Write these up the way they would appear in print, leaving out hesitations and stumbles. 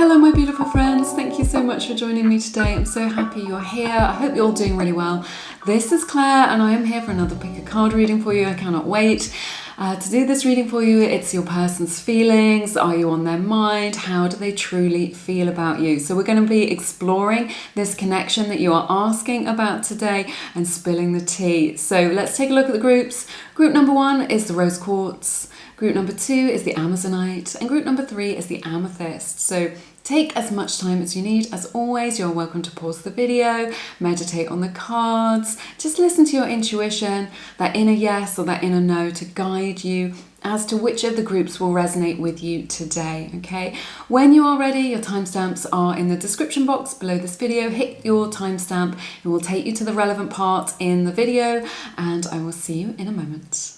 Hello my beautiful friends, thank you so much for joining me today. I'm so happy you're here. I hope you're all doing really well. This is Claire and I am here for another pick a card reading for you. I cannot wait to do this reading for you. It's your person's feelings. Are you on their mind? How do they truly feel about you? So we're going to be exploring this connection that you are asking about today and spilling the tea. So let's take a look at the groups. Group number 1 is the rose quartz. Group number 2 is the amazonite, and group number 3 is the amethyst. So take as much time as you need. As always, you're welcome to pause the video, meditate on the cards, just listen to your intuition, that inner yes or that inner no, to guide you as to which of the groups will resonate with you today, okay? When you are ready, your timestamps are in the description box below this video. Hit your timestamp, it will take you to the relevant part in the video, and I will see you in a moment.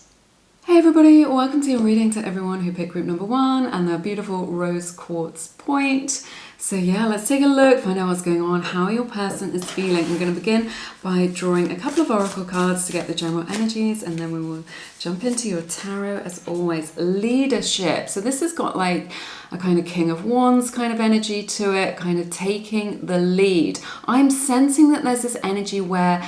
Hey everybody, welcome to your reading to everyone who picked group number 1 and their beautiful rose quartz point. So yeah, let's take a look, find out what's going on, how your person is feeling. I'm going to begin by drawing a couple of oracle cards to get the general energies, and then we will jump into your tarot as always. Leadership. So this has got like a kind of King of Wands kind of energy to it, kind of taking the lead. I'm sensing that there's this energy where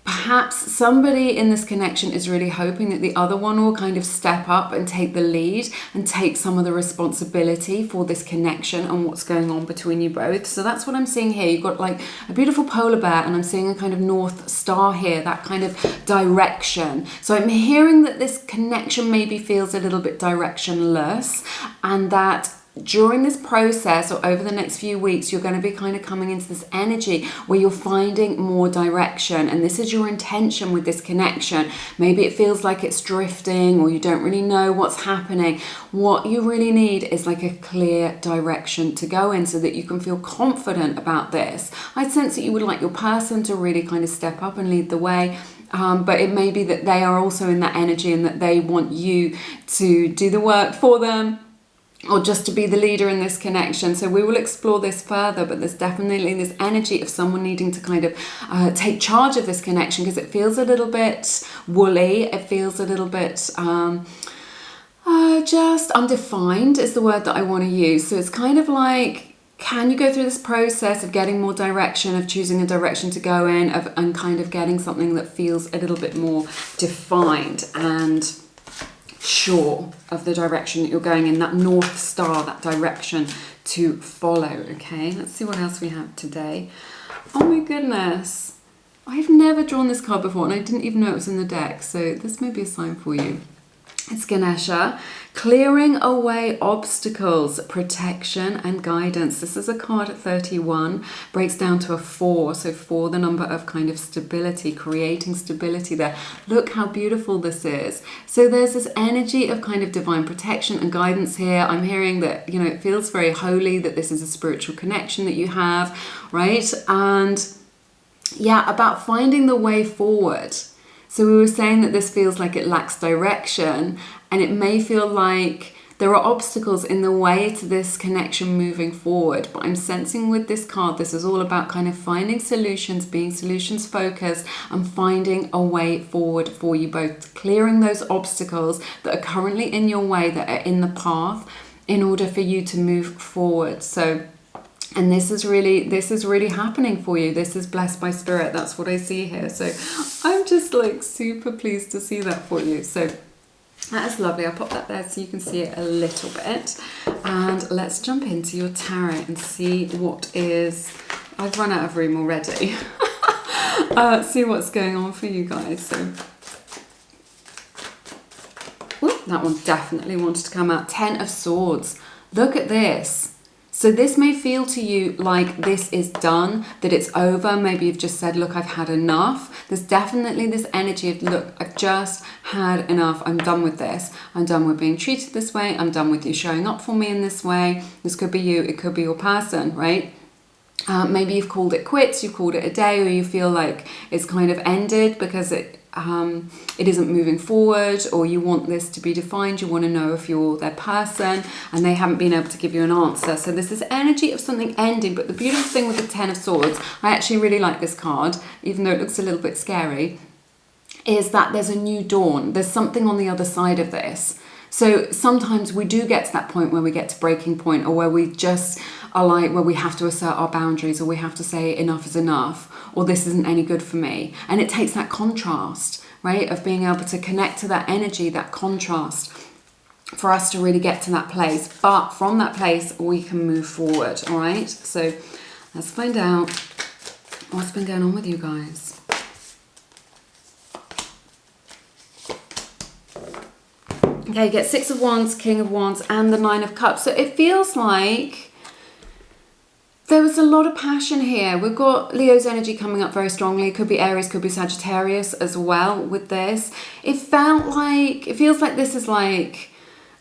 perhaps somebody in this connection is really hoping that the other one will kind of step up and take the lead and take some of the responsibility for this connection and what's going on between you both. So that's what I'm seeing here. You've got like a beautiful polar bear, and I'm seeing a kind of north star here, that kind of direction. So I'm hearing that this connection maybe feels a little bit directionless, and that during this process or over the next few weeks, you're going to be kind of coming into this energy where you're finding more direction, and this is your intention with this connection. Maybe it feels like it's drifting or you don't really know what's happening. What you really need is like a clear direction to go in so that you can feel confident about this. I sense that you would like your person to really kind of step up and lead the way. But it may be that they are also in that energy and that they want you to do the work for them, or just to be the leader in this connection. So we will explore this further, but there's definitely this energy of someone needing to kind of take charge of this connection, because it feels a little bit woolly. It feels a little bit just undefined is the word that I want to use. So it's kind of like, can you go through this process of getting more direction, of choosing a direction to go in, and kind of getting something that feels a little bit more defined and sure of the direction that you're going in, that north star, that direction to follow. Okay, let's see what else we have today. Oh my goodness, I've never drawn this card before and I didn't even know it was in the deck, so this may be a sign for you. It's Ganesha, clearing away obstacles, protection and guidance. This is a card at 31, breaks down to a 4. So 4, the number of kind of stability, creating stability there. Look how beautiful this is. So there's this energy of kind of divine protection and guidance here. I'm hearing that, you know, it feels very holy, that this is a spiritual connection that you have, right? And yeah, about finding the way forward. So we were saying that this feels like it lacks direction, and it may feel like there are obstacles in the way to this connection moving forward. But I'm sensing with this card, this is all about kind of finding solutions, being solutions focused, and finding a way forward for you both, clearing those obstacles that are currently in your way, that are in the path, in order for you to move forward. So, and this is really happening for you. This is blessed by spirit. That's what I see here. So I'm just like super pleased to see that for you. So that is lovely. I'll pop that there so you can see it a little bit. And let's jump into your tarot and see what is... I've run out of room already. See what's going on for you guys. So ooh, that one definitely wanted to come out. 10 of Swords. Look at this. So this may feel to you like this is done, that it's over. Maybe you've just said, look, I've had enough. There's definitely this energy of, look, I've just had enough. I'm done with this. I'm done with being treated this way. I'm done with you showing up for me in this way. This could be you. It could be your person, right? Maybe you've called it quits. You've called it a day, or you feel like it's kind of ended because it isn't moving forward, or you want this to be defined. You want to know if you're their person and they haven't been able to give you an answer. So there's this energy of something ending. But the beautiful thing with the 10 of Swords, I actually really like this card, even though it looks a little bit scary, is that there's a new dawn. There's something on the other side of this. So sometimes we do get to that point where we get to breaking point, or where we just are like, where we have to assert our boundaries, or we have to say enough is enough, or this isn't any good for me. And it takes that contrast, right, of being able to connect to that energy, that contrast, for us to really get to that place. But from that place, we can move forward, all right? So let's find out what's been going on with you guys. Okay, you get Six of Wands, King of Wands, and the Nine of Cups. So it feels like there was a lot of passion here. We've got Leo's energy coming up very strongly. Could be Aries, could be Sagittarius as well with this. It feels like this is like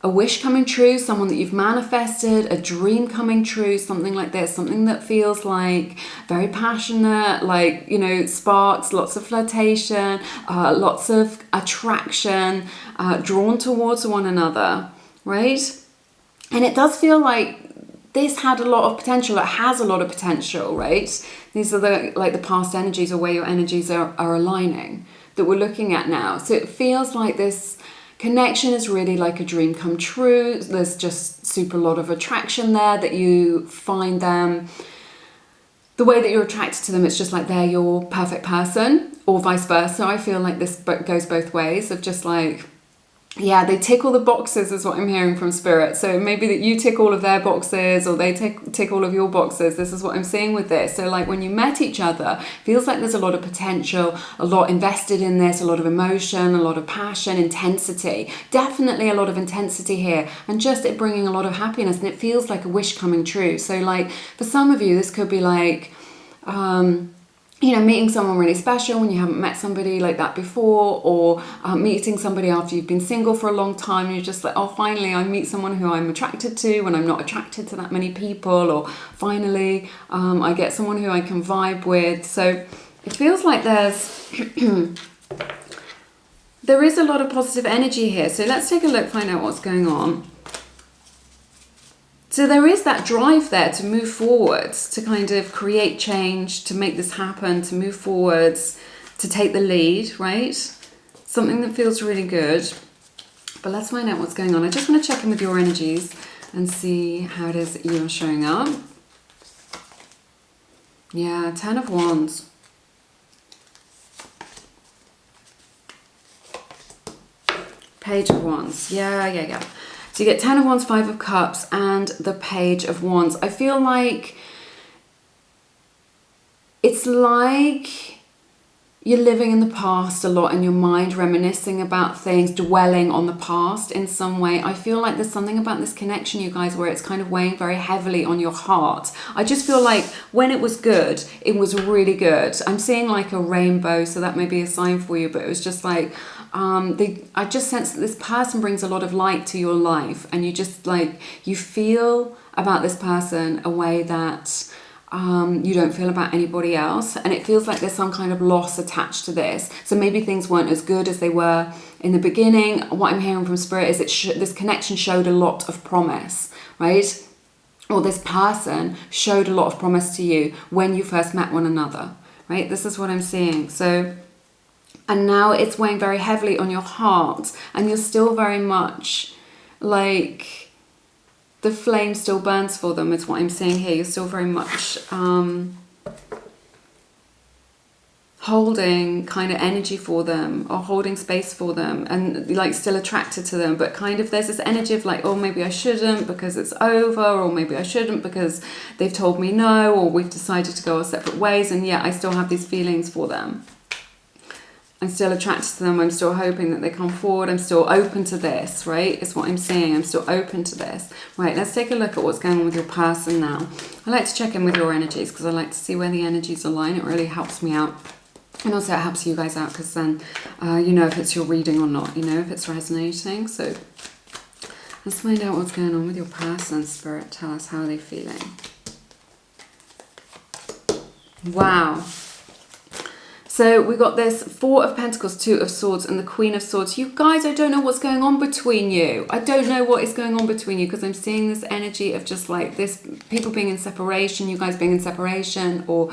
a wish coming true, someone that you've manifested, a dream coming true, something like this, something that feels like very passionate, like, you know, sparks, lots of flirtation, lots of attraction, drawn towards one another, right? And it does feel like this had a lot of potential. It has a lot of potential, right? These are the past energies, or where your energies are aligning, that we're looking at now. So it feels like this connection is really like a dream come true. There's just super lot of attraction there, that you find them, the way that you're attracted to them, it's just like they're your perfect person, or vice versa. I feel like this goes both ways, of just like, yeah, they tick all the boxes is what I'm hearing from Spirit. So maybe that you tick all of their boxes, or they tick all of your boxes. This is what I'm seeing with this. So like when you met each other, feels like there's a lot of potential, a lot invested in this, a lot of emotion, a lot of passion, intensity. Definitely a lot of intensity here, and just it bringing a lot of happiness, and it feels like a wish coming true. So like for some of you, this could be like, you know, meeting someone really special when you haven't met somebody like that before, or meeting somebody after you've been single for a long time, and you're just like, oh, finally I meet someone who I'm attracted to when I'm not attracted to that many people, or finally I get someone who I can vibe with. So it feels like there is a lot of positive energy here. So let's take a look, find out what's going on. So there is that drive there to move forwards, to kind of create change, to make this happen, to move forwards, to take the lead, right? Something that feels really good. But let's find out what's going on. I just want to check in with your energies and see how it is that you're showing up. Yeah, Ten of Wands. Page of Wands. Yeah. So you get Ten of Wands, Five of Cups, and the Page of Wands. I feel like it's like you're living in the past a lot in your mind, reminiscing about things, dwelling on the past in some way. I feel like there's something about this connection, you guys, where it's kind of weighing very heavily on your heart. I just feel like when it was good, it was really good. I'm seeing like a rainbow, so that may be a sign for you, but it was just like, I just sense that this person brings a lot of light to your life, and you just like, you feel about this person a way that you don't feel about anybody else, and it feels like there's some kind of loss attached to this. So maybe things weren't as good as they were in the beginning. What I'm hearing from Spirit is that this connection showed a lot of promise, right? Or this person showed a lot of promise to you when you first met one another, right? This is what I'm seeing. So, and now it's weighing very heavily on your heart, and you're still very much like, the flame still burns for them, is what I'm seeing here. You're still very much holding kind of energy for them, or holding space for them, and like still attracted to them, but kind of there's this energy of like, oh, maybe I shouldn't because it's over, or maybe I shouldn't because they've told me no, or we've decided to go our separate ways, and yet I still have these feelings for them. I'm still attracted to them. I'm still hoping that they come forward. I'm still open to this, right? Is what I'm seeing. I'm still open to this. Right, let's take a look at what's going on with your person now. I like to check in with your energies because I like to see where the energies align. It really helps me out. And also it helps you guys out because then you know if it's your reading or not. You know if it's resonating. So let's find out what's going on with your person. Spirit, tell us how they're feeling. Wow. So we got this Four of Pentacles, Two of Swords, and the Queen of Swords. You guys, I don't know what's going on between you. I don't know what is going on between you, because I'm seeing this energy of just like this, people being in separation, you guys being in separation, or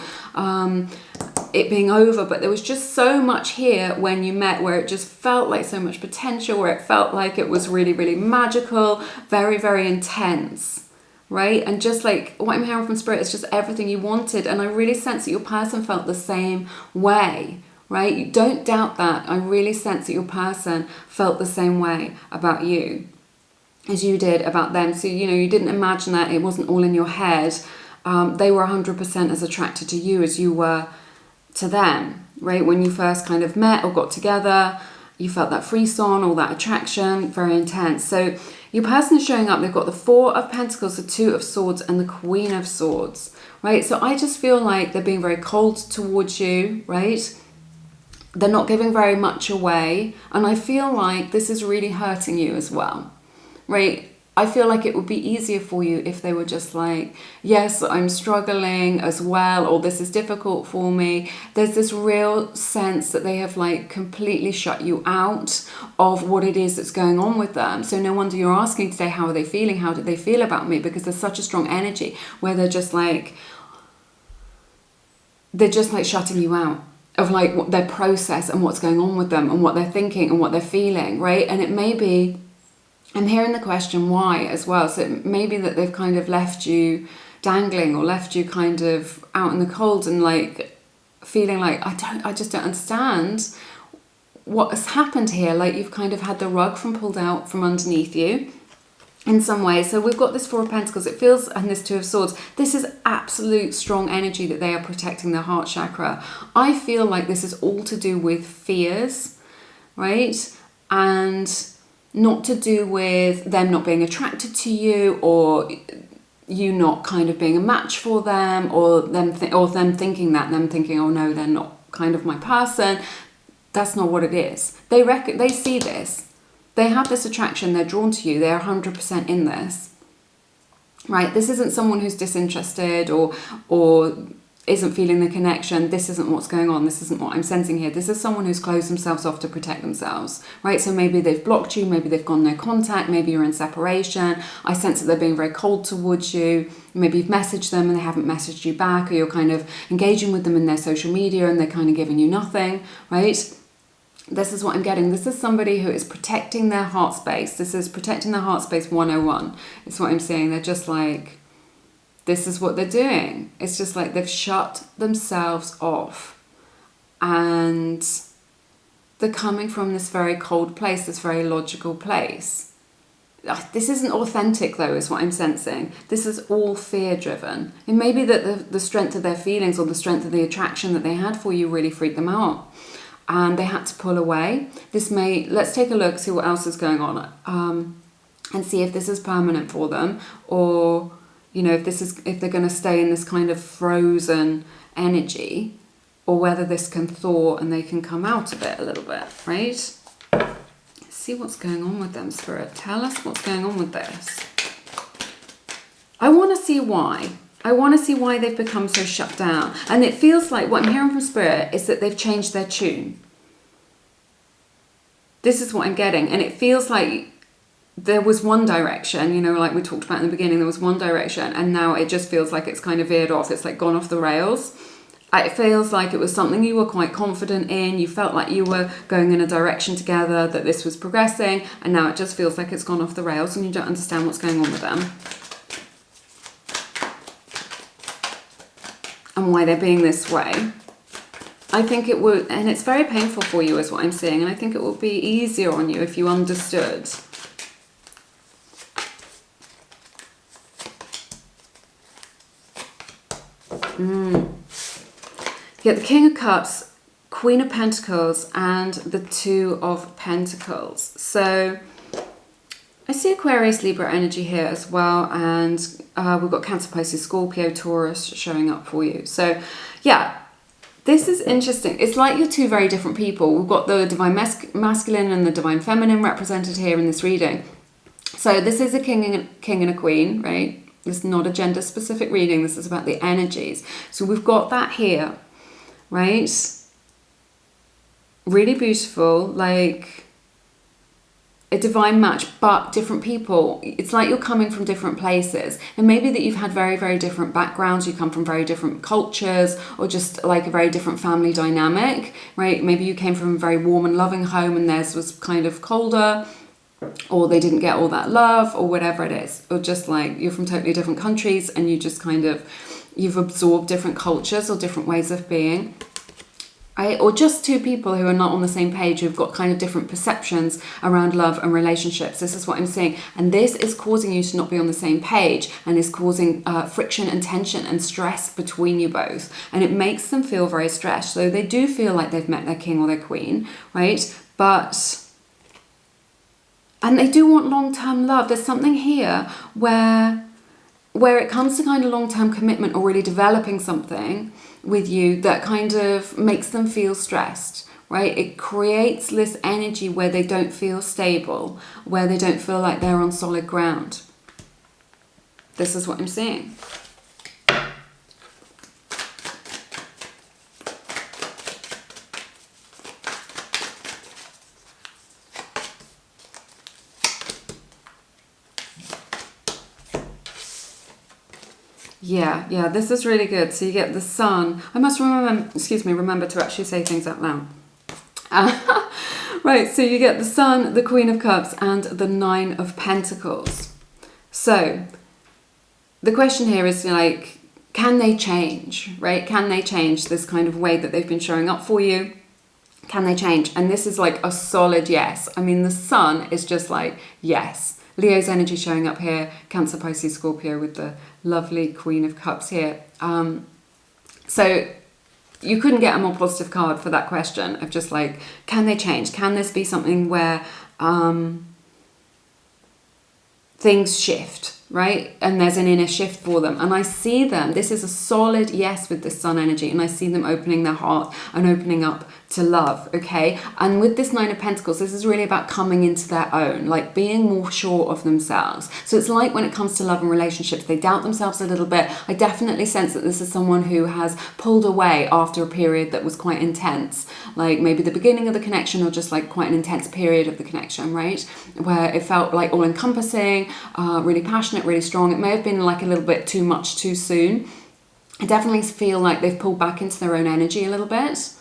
it being over, but there was just so much here when you met, where it just felt like so much potential, where it felt like it was really, really magical, very, very intense, right? And just like what I'm hearing from Spirit is just everything you wanted. And I really sense that your person felt the same way, right? You don't doubt that. I really sense that your person felt the same way about you as you did about them. So, you know, you didn't imagine that. It wasn't all in your head. They were 100% as attracted to you as you were to them, right? When you first kind of met or got together, you felt that frisson, all that attraction, very intense. So your person is showing up. They've got the Four of Pentacles, the Two of Swords, and the Queen of Swords, right? So I just feel like they're being very cold towards you, right? They're not giving very much away. And I feel like this is really hurting you as well, right? I feel like it would be easier for you if they were just like, yes, I'm struggling as well, or this is difficult for me. There's this real sense that they have like completely shut you out of what it is that's going on with them. So no wonder you're asking today, how are they feeling? How did they feel about me? Because there's such a strong energy where they're just like shutting you out of like what their process and what's going on with them and what they're thinking and what they're feeling, right? And it may be, I'm hearing the question why as well. So it may be that they've kind of left you dangling or left you kind of out in the cold and like feeling like, I just don't understand what has happened here. Like you've kind of had the rug pulled out from underneath you in some way. So we've got this Four of Pentacles, it feels, and this Two of Swords. This is absolute strong energy that they are protecting their heart chakra. I feel like this is all to do with fears, right? And not to do with them not being attracted to you, or you not kind of being a match for them, or them thinking that, them thinking, oh no, they're not kind of my person. That's not what it is. They see this. They have this attraction. They're drawn to you. They're 100% in this, right? This isn't someone who's disinterested or isn't feeling the connection. This isn't what's going on. This isn't what I'm sensing here. This is someone who's closed themselves off to protect themselves, right? So maybe they've blocked you, maybe they've gone no contact, maybe you're in separation. I sense that they're being very cold towards you. Maybe you've messaged them and they haven't messaged you back, or you're kind of engaging with them in their social media and they're kind of giving you nothing, right? This is what I'm getting. This is somebody who is protecting their heart space. This is protecting their heart space 101. It's what I'm saying. They're just like, this is what they're doing. It's just like they've shut themselves off. And they're coming from this very cold place, this very logical place. This isn't authentic though, is what I'm sensing. This is all fear-driven. It may be that the strength of their feelings or the strength of the attraction that they had for you really freaked them out. And they had to pull away. Let's take a look, see what else is going on. And see if this is permanent for them, or you know, if they're going to stay in this kind of frozen energy, or whether this can thaw and they can come out of it a little bit, right? Let's see what's going on with them, Spirit. Tell us what's going on with this. I want to see why. I want to see why they've become so shut down. And it feels like what I'm hearing from Spirit is that they've changed their tune. This is what I'm getting. And it feels like there was one direction, you know, like we talked about in the beginning, there was one direction, and now it just feels like it's kind of veered off. It's like gone off the rails. It feels like it was something you were quite confident in. You felt like you were going in a direction together, that this was progressing, and now it just feels like it's gone off the rails and you don't understand what's going on with them. And why they're being this way. I think it would, and it's very painful for you is what I'm seeing, and I think it would be easier on you if you understood. You get the King of Cups, Queen of Pentacles, and the Two of Pentacles. So I see Aquarius, Libra energy here as well, and we've got Cancer, Pisces, Scorpio, Taurus showing up for you. So yeah, this is interesting. It's like you're two very different people. We've got the Divine Masculine and the Divine Feminine represented here in this reading. So this is a king and a queen, right? This is not a gender specific reading. This is about the energies. So we've got that here, right? Really beautiful. Like, a divine match, but different people. It's like you're coming from different places, and maybe that you've had very, very different backgrounds. You come from very different cultures, or just like a very different family dynamic, right? Maybe you came from a very warm and loving home and theirs was kind of colder, or they didn't get all that love, or whatever it is. Or just like you're from totally different countries and you just kind of, you've absorbed different cultures or different ways of being. Right? Or just two people who are not on the same page, who've got kind of different perceptions around love and relationships. This is what I'm saying. And this is causing you to not be on the same page, and is causing friction and tension and stress between you both. And it makes them feel very stressed. So they do feel like they've met their king or their queen, right? And they do want long-term love. There's something here where it comes to kind of long-term commitment or really developing something with you that kind of makes them feel stressed, right? It creates this energy where they don't feel stable, where they don't feel like they're on solid ground. This is what I'm seeing. Yeah, this is really good. So you get the sun. I must remember to actually say things out loud. Right, so you get the sun, the Queen of Cups, and the Nine of Pentacles. So the question here is like, can they change, right? Can they change this kind of way that they've been showing up for you? Can they change? And this is like a solid yes. I mean, the sun is just like, yes. Leo's energy showing up here, Cancer, Pisces, Scorpio with the lovely Queen of Cups here. So you couldn't get a more positive card for that question of just like, can they change? Can this be something where things shift, right? And there's an inner shift for them. And I see them, this is a solid yes with this sun energy, and I see them opening their heart and opening up to love, okay? And with this Nine of Pentacles, this is really about coming into their own, like being more sure of themselves. So it's like when it comes to love and relationships, they doubt themselves a little bit. I definitely sense that this is someone who has pulled away after a period that was quite intense, like maybe the beginning of the connection, or just like quite an intense period of the connection, right? Where it felt like all encompassing, really passionate, really strong. It may have been like a little bit too much too soon. I definitely feel like they've pulled back into their own energy a little bit.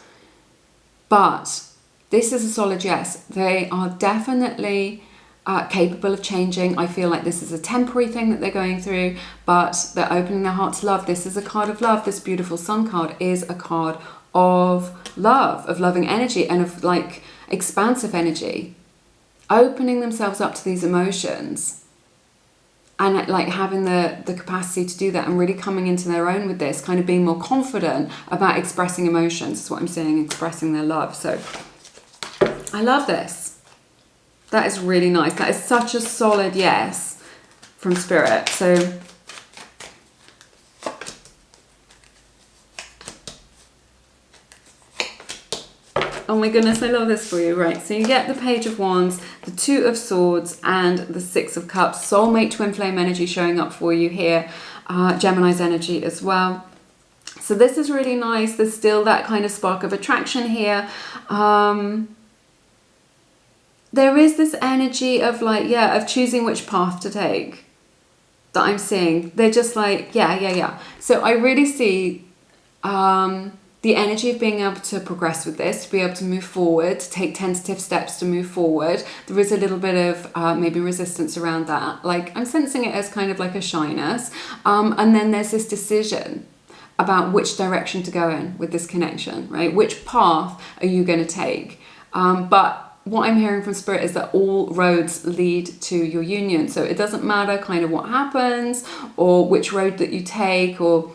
But this is a solid yes. They are definitely capable of changing. I feel like this is a temporary thing that they're going through, but they're opening their heart to love. This is a card of love. This beautiful sun card is a card of love, of loving energy, and of like expansive energy, opening themselves up to these emotions. And like having the capacity to do that, and really coming into their own with this, kind of being more confident about expressing emotions is what I'm saying, expressing their love. So I love this. That is really nice. That is such a solid yes from Spirit. So oh my goodness, I love this for you. Right, so you get the Page of Wands, the Two of Swords, and the Six of Cups. Soulmate twin flame energy showing up for you here. Gemini's energy as well. So this is really nice. There's still that kind of spark of attraction here. There is this energy of like, yeah, of choosing which path to take that I'm seeing. They're just like, yeah. So I really see the energy of being able to progress with this, to be able to move forward, to take tentative steps to move forward. There is a little bit of maybe resistance around that. Like I'm sensing it as kind of like a shyness. And then there's this decision about which direction to go in with this connection, right? Which path are you going to take? But what I'm hearing from Spirit is that all roads lead to your union. So it doesn't matter kind of what happens or which road that you take, or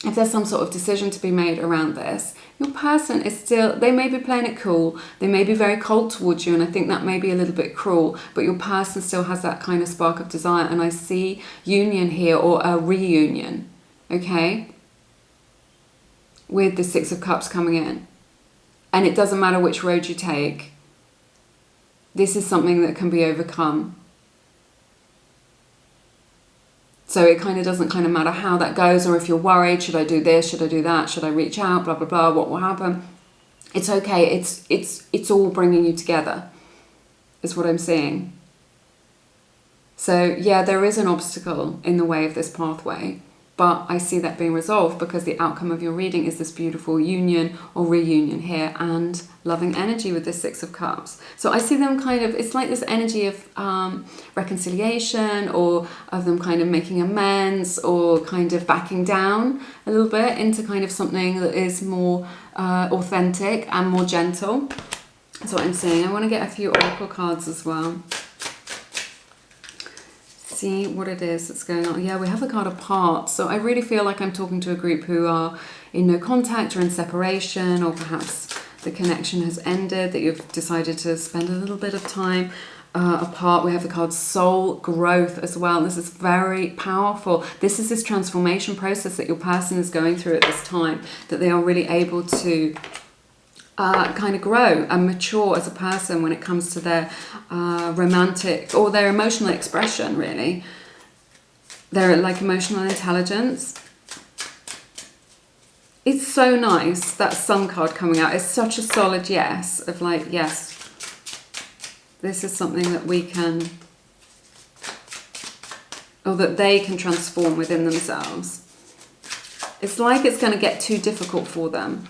if there's some sort of decision to be made around this, your person is still, they may be playing it cool, they may be very cold towards you, and I think that may be a little bit cruel, but your person still has that kind of spark of desire, and I see union here, or a reunion, okay, with the Six of Cups coming in. And it doesn't matter which road you take, this is something that can be overcome. So it kind of doesn't kind of matter how that goes, or if you're worried, should I do this, should I do that, should I reach out, blah, blah, blah, what will happen? It's okay, it's all bringing you together. is what I'm seeing. So yeah, there is an obstacle in the way of this pathway, but I see that being resolved because the outcome of your reading is this beautiful union or reunion here and loving energy with this Six of Cups. So I see them kind of, it's like this energy of reconciliation, or of them kind of making amends, or kind of backing down a little bit into kind of something that is more authentic and more gentle. That's what I'm saying. I want to get a few oracle cards as well. See what it is that's going on. Yeah, we have the card apart. So I really feel like I'm talking to a group who are in no contact or in separation, or perhaps the connection has ended, that you've decided to spend a little bit of time apart. We have the card soul growth as well. This is very powerful. This is this transformation process that your person is going through at this time, that they are really able to kind of grow and mature as a person when it comes to their romantic or their emotional expression, really. Their like emotional intelligence. It's so nice, that Sun card coming out. It's such a solid yes, of like, yes, this is something that we can, or that they can transform within themselves. It's like it's going to get too difficult for them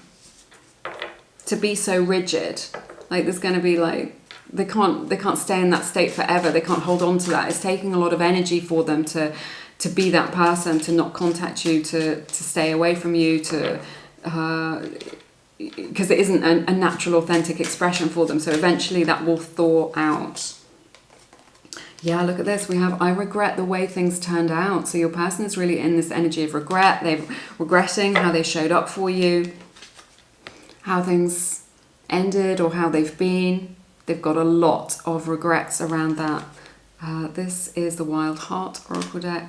to be so rigid. Like there's going to be like, they can't stay in that state forever. They can't hold on to that. It's taking a lot of energy for them to be that person, to not contact you, to stay away from you, to because it isn't a natural, authentic expression for them. So eventually that will thaw out. Yeah, look at this. We have, I regret the way things turned out. So your person is really in this energy of regret. They're regretting how they showed up for you, how things ended, or how they've been. They've got a lot of regrets around that. This is the Wild Heart Oracle deck.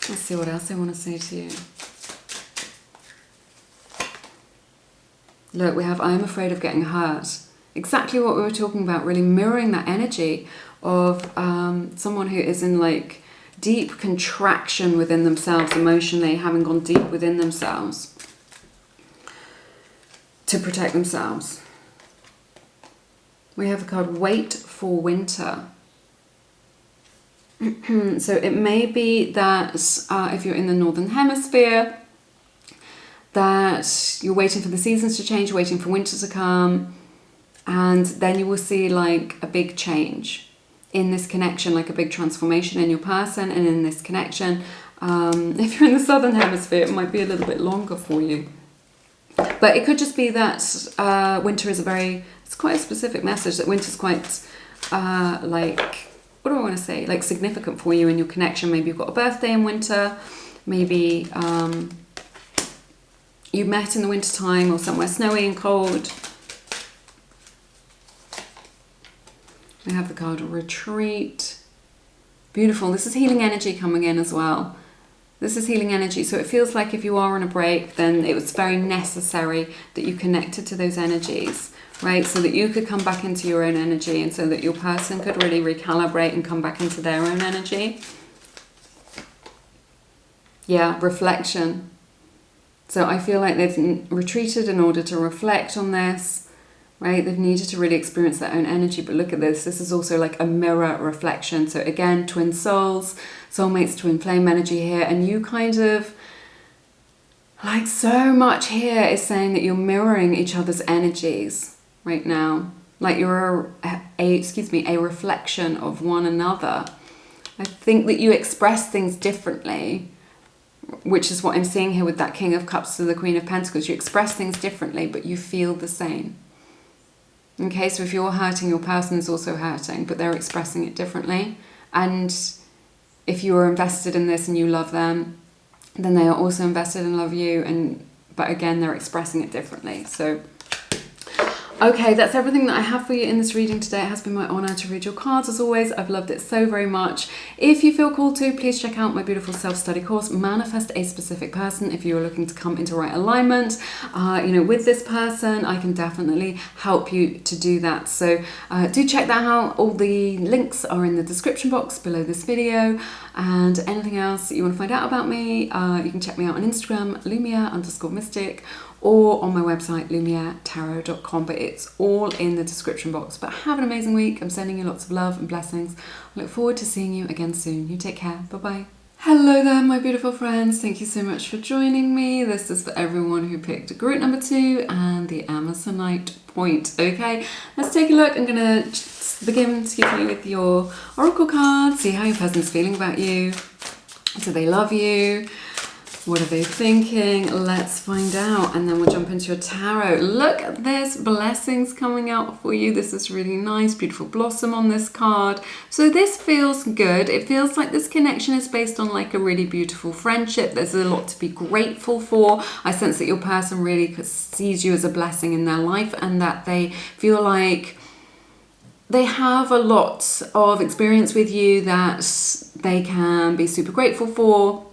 Let's see what else I want to say to you. Look, we have, I am afraid of getting hurt. Exactly what we were talking about, really mirroring that energy of someone who is in like deep contraction within themselves emotionally, having gone deep within themselves to protect themselves. We have the card Wait for Winter. So it may be that if you're in the Northern Hemisphere, that you're waiting for the seasons to change, waiting for winter to come, and then you will see like a big change in this connection, like a big transformation in your person and in this connection. If you're in the Southern Hemisphere, it might be a little bit longer for you. But it could just be that winter is it's quite a specific message, that winter's quite like, what do I want to say? Like significant for you in your connection. Maybe you've got a birthday in winter. Maybe you met in the winter time or somewhere snowy and cold. We have the card Retreat. Beautiful. This is healing energy coming in as well. This is healing energy. So it feels like if you are on a break, then it was very necessary that you connected to those energies, right? So that you could come back into your own energy, and so that your person could really recalibrate and come back into their own energy. Yeah, reflection. So I feel like they've retreated in order to reflect on this, right? They've needed to really experience their own energy. But look at this. This is also like a mirror reflection. So again, twin souls, soulmates, twin flame energy here. And you kind of, like so much here is saying that you're mirroring each other's energies right now. Like you're a reflection of one another. I think that you express things differently, which is what I'm seeing here with that King of Cups to the Queen of Pentacles. You express things differently, but you feel the same. Okay, so if you're hurting, your person is also hurting, but they're expressing it differently. And if you are invested in this and you love them, then they are also invested and love you. But again, they're expressing it differently. So, okay, that's everything that I have for you in this reading today. It has been my honor to read your cards as always. I've loved it so very much. If you feel called to, please check out my beautiful self-study course, Manifest a Specific Person. If you're looking to come into right alignment, with this person, I can definitely help you to do that. So do check that out. All the links are in the description box below this video. And anything else that you want to find out about me, you can check me out on Instagram, Lumiere_mystic, or on my website, lumieretarot.com, but it's all in the description box. But have an amazing week. I'm sending you lots of love and blessings. I look forward to seeing you again soon. You take care. Bye-bye. Hello there, my beautiful friends. Thank you so much for joining me. This is for everyone who picked group number 2 and the Amazonite point. Okay, let's take a look. I'm going to begin to give you with your oracle cards, see how your person's feeling about you. Do they love you? What are they thinking? Let's find out, and then we'll jump into your tarot. Look at this, blessings coming out for you. This is really nice, beautiful blossom on this card. So this feels good. It feels like this connection is based on like a really beautiful friendship. There's a lot to be grateful for. I sense that your person really sees you as a blessing in their life, and that they feel like they have a lot of experience with you that they can be super grateful for.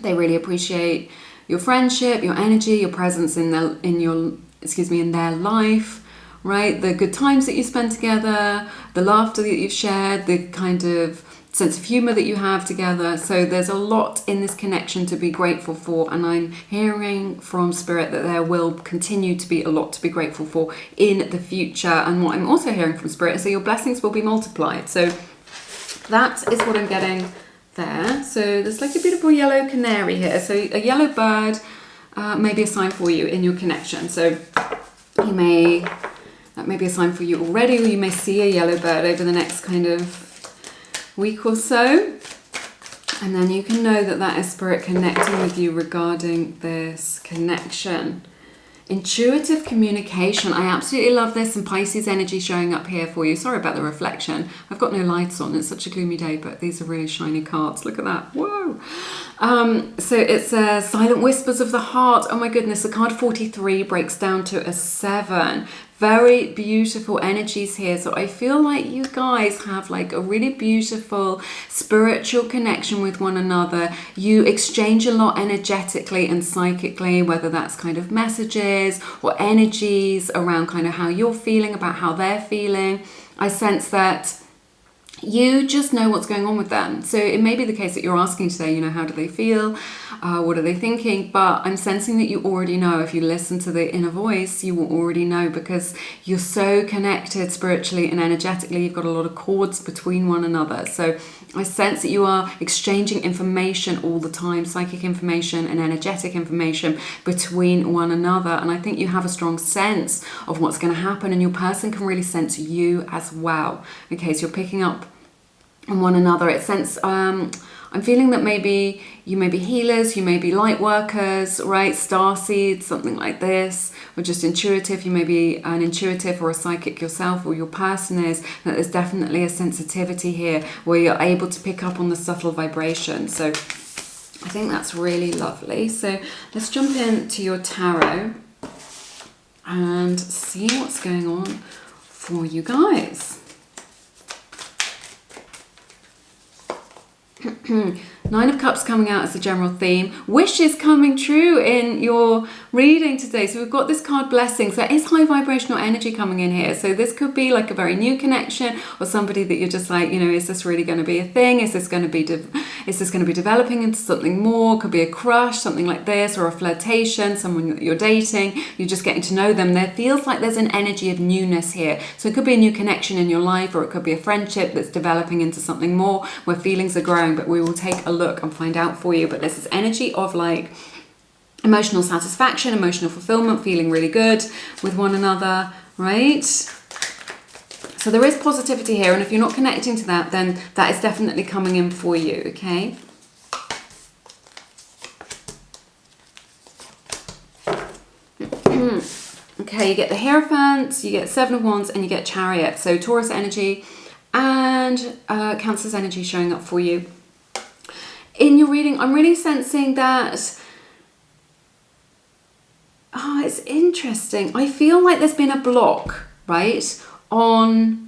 They really appreciate your friendship, your energy, your presence in their life, right? The good times that you spend together, the laughter that you've shared, the kind of sense of humor that you have together. So there's a lot in this connection to be grateful for, and I'm hearing from Spirit that there will continue to be a lot to be grateful for in the future. And what I'm also hearing from Spirit is that your blessings will be multiplied. So that is what I'm getting there. So there's like a beautiful yellow canary here. So a yellow bird may be a sign for you in your connection. So that may be a sign for you already, or you may see a yellow bird over the next kind of week or so. And then you can know that that is Spirit connecting with you regarding this connection. Intuitive communication. I absolutely love this. Some Pisces energy showing up here for you. Sorry about the reflection. I've got no lights on. It's such a gloomy day, but these are really shiny cards. Look at that. Whoa. So it's Silent Whispers of the Heart. Oh my goodness. The card 43 breaks down to a 7. Very beautiful energies here. So I feel like you guys have like a really beautiful spiritual connection with one another. You exchange a lot energetically and psychically, whether that's kind of messages or energies around kind of how you're feeling, about how they're feeling. I sense that you just know what's going on with them. So it may be the case that you're asking today, you know, how do they feel? What are they thinking? But I'm sensing that you already know. If you listen to the inner voice, you will already know, because you're so connected spiritually and energetically. You've got a lot of cords between one another. So I sense that you are exchanging information all the time, psychic information and energetic information between one another. And I think you have a strong sense of what's going to happen, and your person can really sense you as well. Okay, so you're picking up on one another. It sense I'm feeling that maybe you may be healers, you may be light workers, right? Star seeds, something like this, or just intuitive. You may be an intuitive or a psychic yourself, or your person is. That there's definitely a sensitivity here where you're able to pick up on the subtle vibration. So I think that's really lovely. So let's jump into your tarot and see what's going on for you guys. 9 of Cups coming out as the general theme. Wishes coming true in your reading today. So we've got this card Blessings. There is high vibrational energy coming in here. So this could be like a very new connection, or somebody that you're just like, you know, is this really going to be a thing? Is this going to be developing into something more? Could be a crush, something like this, or a flirtation, someone that you're dating. You're just getting to know them. There feels like there's an energy of newness here. So it could be a new connection in your life, or it could be a friendship that's developing into something more where feelings are growing. But we will take a look and find out for you. But this is energy of like emotional satisfaction, emotional fulfillment, feeling really good with one another, right? So there is positivity here, and if you're not connecting to that, then that is definitely coming in for you, okay? Okay, you get the Hierophant, you get 7 of Wands, and you get Chariot. So Taurus energy and Cancer's energy showing up for you. In your reading, I'm really sensing that, it's interesting. I feel like there's been a block, right, on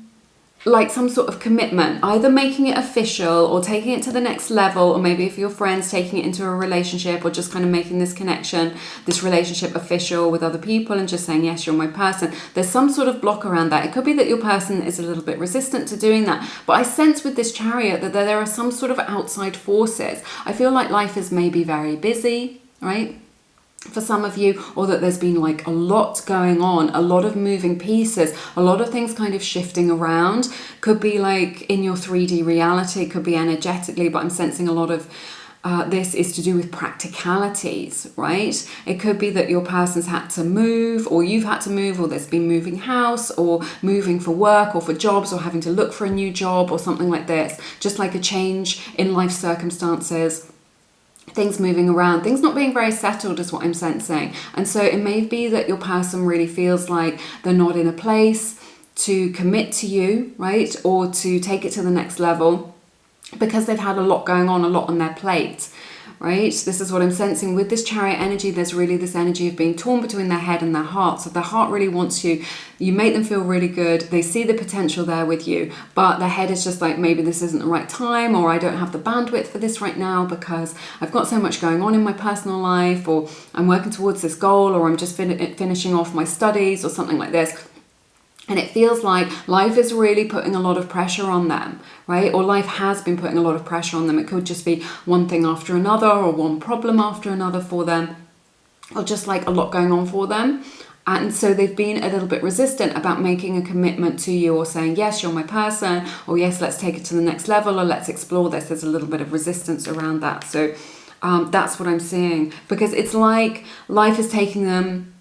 like some sort of commitment, either making it official or taking it to the next level, or maybe if you're friends, taking it into a relationship, or just kind of making this connection, this relationship official with other people and just saying, yes, you're my person. There's some sort of block around that. It could be that your person is a little bit resistant to doing that. But I sense with this Chariot that there are some sort of outside forces. I feel like life is maybe very busy, right? for some of you, or that there's been like a lot going on, a lot of moving pieces, a lot of things kind of shifting around. Could be like in your 3D reality, could be energetically, but I'm sensing a lot of this is to do with practicalities, right? It could be that your person's had to move, or you've had to move, or there's been moving house, or moving for work or for jobs, or having to look for a new job or something like this. Just like a change in life circumstances, things moving around, things not being very settled is what I'm sensing. And so it may be that your person really feels like they're not in a place to commit to you, right? Or to take it to the next level, because they've had a lot going on, a lot on their plate, right? This is what I'm sensing with this Chariot energy. There's really this energy of being torn between their head and their heart. So their heart really wants you, you make them feel really good, they see the potential there with you, but their head is just like, maybe this isn't the right time, or I don't have the bandwidth for this right now because I've got so much going on in my personal life, or I'm working towards this goal, or I'm just finishing off my studies or something like this. And it feels like life is really putting a lot of pressure on them, right? Or life has been putting a lot of pressure on them. It could just be one thing after another, or one problem after another for them, or just like a lot going on for them. And so they've been a little bit resistant about making a commitment to you, or saying, yes, you're my person, or yes, let's take it to the next level, or let's explore this. There's a little bit of resistance around that. So that's what I'm seeing, because it's like life is taking them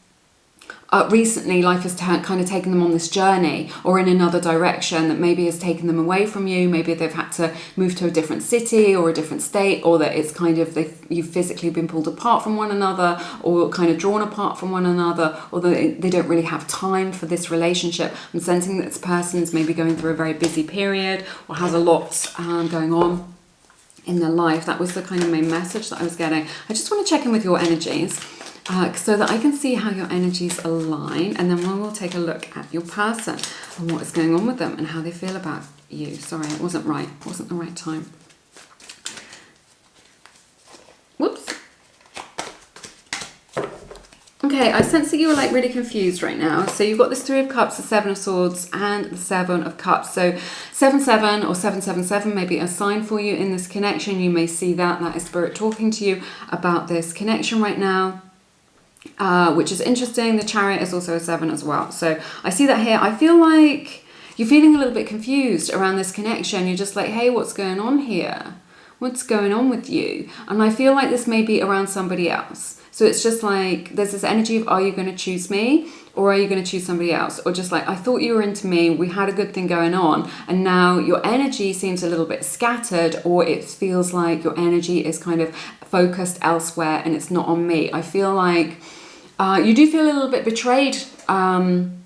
recently, life has kind of taken them on this journey, or in another direction that maybe has taken them away from you. Maybe they've had to move to a different city or a different state, or that it's kind of you've physically been pulled apart from one another, or kind of drawn apart from one another, or that they don't really have time for this relationship. I'm sensing that this person is maybe going through a very busy period, or has a lot going on in their life. That was the kind of main message that I was getting. I just want to check in with your energies, so that I can see how your energies align, and then we'll take a look at your person and what is going on with them and how they feel about you. Sorry, it wasn't right. It wasn't the right time. Whoops. Okay, I sense that you're like really confused right now. So you've got this 3 of Cups, the 7 of Swords, and the 7 of Cups. So 7-7 or 7-7-7 may be a sign for you in this connection. You may see that. That is Spirit talking to you about this connection right now. Which is interesting. The Chariot is also a 7 as well. So I see that here. I feel like you're feeling a little bit confused around this connection. You're just like, hey, what's going on here? What's going on with you? And I feel like this may be around somebody else. So it's just like, there's this energy of, are you going to choose me? Or are you going to choose somebody else? Or just like, I thought you were into me, we had a good thing going on, and now your energy seems a little bit scattered, or it feels like your energy is kind of focused elsewhere and it's not on me. I feel like you do feel a little bit betrayed around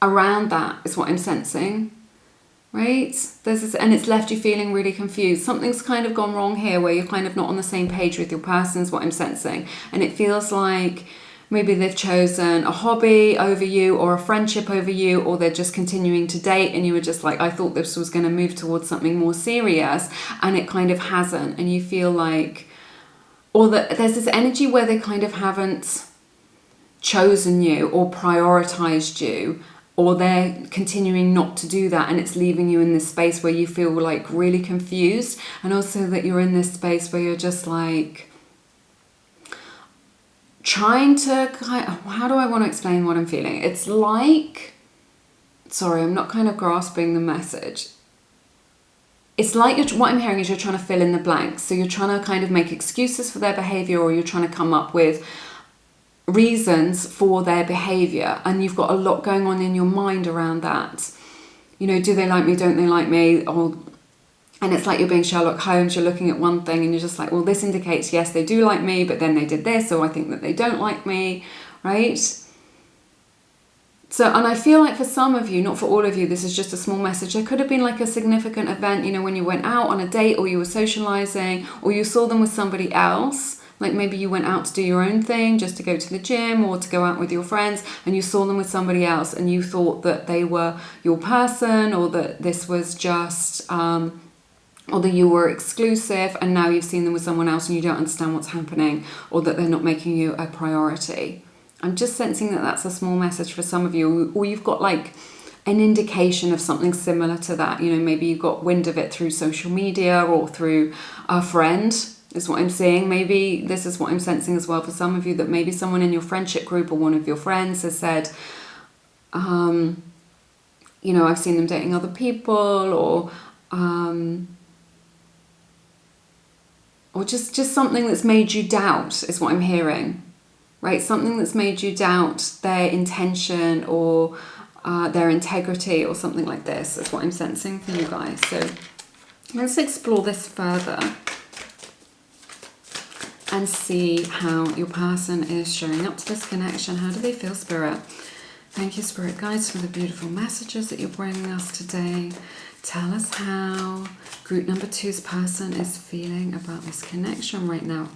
that, is what I'm sensing, right? There's this, and it's left you feeling really confused. Something's kind of gone wrong here, where you're kind of not on the same page with your person, is what I'm sensing. And it feels like maybe they've chosen a hobby over you, or a friendship over you, or they're just continuing to date, and you were just like, I thought this was going to move towards something more serious, and it kind of hasn't. And you feel like, or that there's this energy where they kind of haven't chosen you or prioritized you, or they're continuing not to do that, and it's leaving you in this space where you feel like really confused. And also that you're in this space where you're just like trying to how do I want to explain what I'm feeling? It's like, sorry, I'm not kind of grasping the message. It's like what I'm hearing is you're trying to fill in the blanks. So you're trying to kind of make excuses for their behavior, or you're trying to come up with reasons for their behavior, and you've got a lot going on in your mind around that. You know, do they like me? Don't they like me? Or, and it's like you're being Sherlock Holmes. You're looking at one thing and you're just like, well, this indicates yes, they do like me, but then they did this, so I think that they don't like me, right? So, and I feel like for some of you, not for all of you, this is just a small message. There could have been like a significant event, you know, when you went out on a date, or you were socializing, or you saw them with somebody else. Like maybe you went out to do your own thing, just to go to the gym or to go out with your friends, and you saw them with somebody else, and you thought that they were your person, or that this was just, or that you were exclusive, and now you've seen them with someone else and you don't understand what's happening, or that they're not making you a priority. I'm just sensing that that's a small message for some of you, or you've got like an indication of something similar to that. You know, maybe you got wind of it through social media or through a friend, is what I'm seeing. Maybe this is what I'm sensing as well for some of you, that maybe someone in your friendship group or one of your friends has said, you know, I've seen them dating other people, or just something that's made you doubt is what I'm hearing, right? Something that's made you doubt their intention or their integrity or something like this is what I'm sensing for you guys. So let's explore this further and see how your person is showing up to this connection. How do they feel, Spirit? Thank you, Spirit Guides, for the beautiful messages that you're bringing us today. Tell us how group number 2's person is feeling about this connection right now.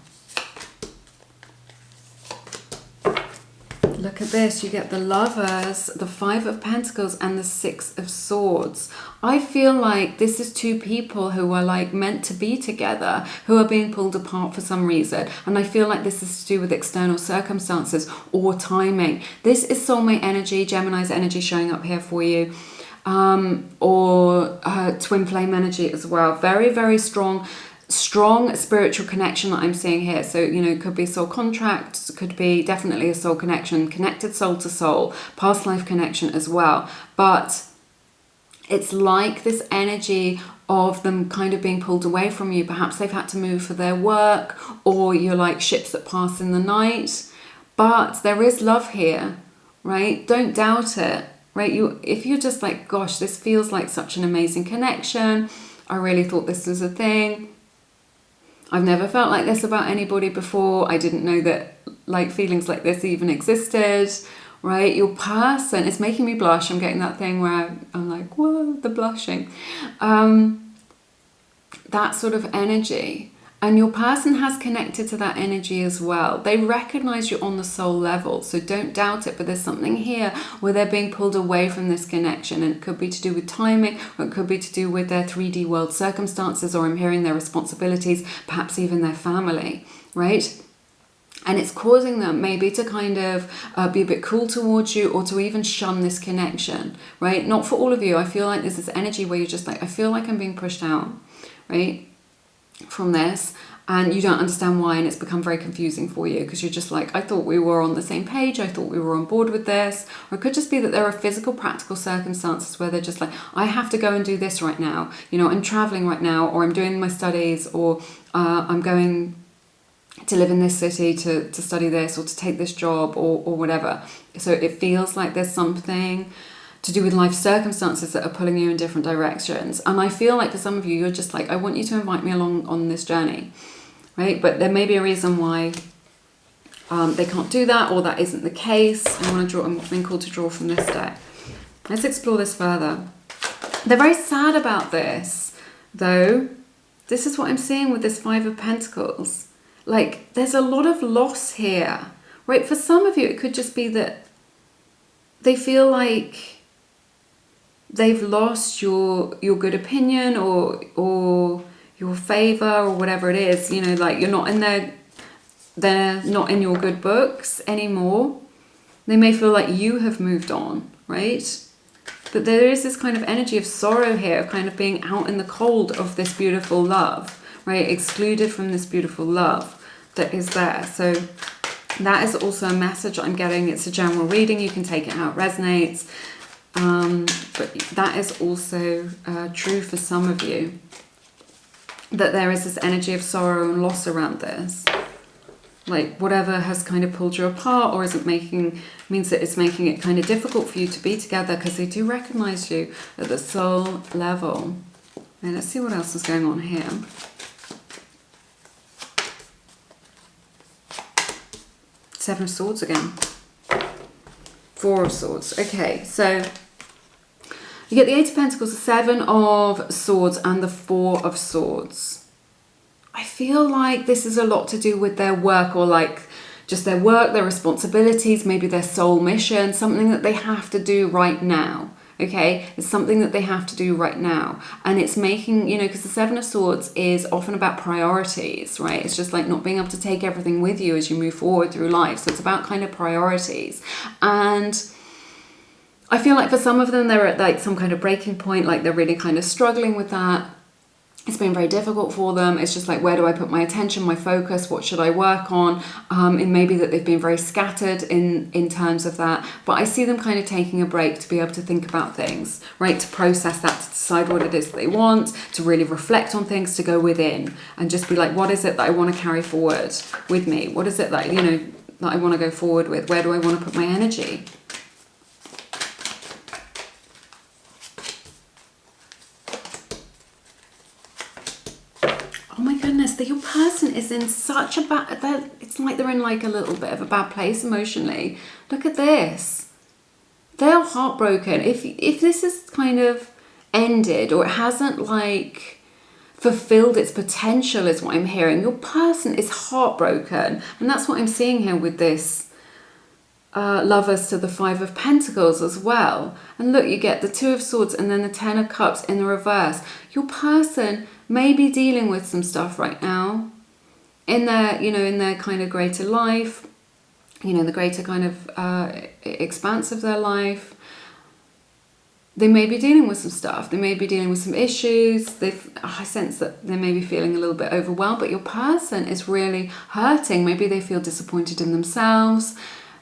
Look at this. You get the Lovers, the 5 of Pentacles, and the 6 of Swords. I feel like this is 2 people who are like meant to be together, who are being pulled apart for some reason. And I feel like this is to do with external circumstances or timing. This is soulmate energy, Gemini's energy showing up here for you. Or twin flame energy as well. Very, very strong spiritual connection that I'm seeing here. So, you know, it could be a soul contract, could be definitely a soul connection, connected soul to soul, past life connection as well. But it's like this energy of them kind of being pulled away from you. Perhaps they've had to move for their work, or you're like ships that pass in the night. But there is love here, right? Don't doubt it, right? If you're just like, gosh, this feels like such an amazing connection. I really thought this was a thing. I've never felt like this about anybody before. I didn't know that like feelings like this even existed, right? Your person is making me blush. I'm getting that thing where I'm like, whoa, the blushing. That sort of energy. And your person has connected to that energy as well. They recognize you on the soul level, so don't doubt it. But there's something here where they're being pulled away from this connection, and it could be to do with timing, or it could be to do with their 3D world circumstances, or I'm hearing their responsibilities, perhaps even their family, right? And it's causing them maybe to kind of be a bit cool towards you, or to even shun this connection, right? Not for all of you. I feel like there's this energy where you're just like, I feel like I'm being pushed out, right, from this, and you don't understand why, and it's become very confusing for you because you're just like, I thought we were on the same page, I thought we were on board with this. Or it could just be that there are physical, practical circumstances where they're just like, I have to go and do this right now, you know, I'm traveling right now, or I'm doing my studies, or I'm going to live in this city to study this, or to take this job, or whatever. So it feels like there's something to do with life circumstances that are pulling you in different directions. And I feel like for some of you, you're just like, I want you to invite me along on this journey, right? But there may be a reason why they can't do that, or that isn't the case. I'm being called to draw from this deck. Let's explore this further. They're very sad about this, though. This is what I'm seeing with this 5 of Pentacles. Like, there's a lot of loss here, right? For some of you, it could just be that they feel like they've lost your good opinion, or your favor, or whatever it is, you know, like you're not in they're not in your good books anymore. They may feel like you have moved on, right? But there is this kind of energy of sorrow here, of kind of being out in the cold of this beautiful love, right? Excluded from this beautiful love that is there. So that is also a message I'm getting. It's a general reading. You can take it how it resonates. But that is also true for some of you, that there is this energy of sorrow and loss around this. Like whatever has kind of pulled you apart, or means that it's making it kind of difficult for you to be together, because they do recognize you at the soul level. And let's see what else is going on here. Seven of Swords again. 4 of Swords. Okay, so you get the 8 of Pentacles, the 7 of Swords, and the 4 of Swords. I feel like this is a lot to do with their work, or like just their work, their responsibilities, maybe their soul mission, something that they have to do right now. Okay, it's something that they have to do right now. And it's making, you know, because the 7 of Swords is often about priorities, right? It's just like not being able to take everything with you as you move forward through life. So it's about kind of priorities. And I feel like for some of them, they're at like some kind of breaking point, like they're really kind of struggling with that. It's been very difficult for them. It's just like, where do I put my attention, my focus? What should I work on? It may be that they've been very scattered in terms of that. But I see them kind of taking a break to be able to think about things, right? To process that, to decide what it is that they want, to really reflect on things, to go within and just be like, what is it that I want to carry forward with me? What is it that, you know, that I want to go forward with? Where do I want to put my energy? Oh my goodness, that your person is in such a bad, it's like they're in like a little bit of a bad place emotionally. Look at this. They're heartbroken. If this is kind of ended, or it hasn't like fulfilled its potential, is what I'm hearing. Your person is heartbroken. And that's what I'm seeing here with this Lovers to the Five of Pentacles as well. And look, you get the Two of Swords and then the Ten of Cups in the reverse. Your person may be dealing with some stuff right now in their, you know, in their kind of greater life, you know, the greater kind of expanse of their life. They may be dealing with some stuff. They may be dealing with some issues. I sense that they may be feeling a little bit overwhelmed, but your person is really hurting. Maybe they feel disappointed in themselves.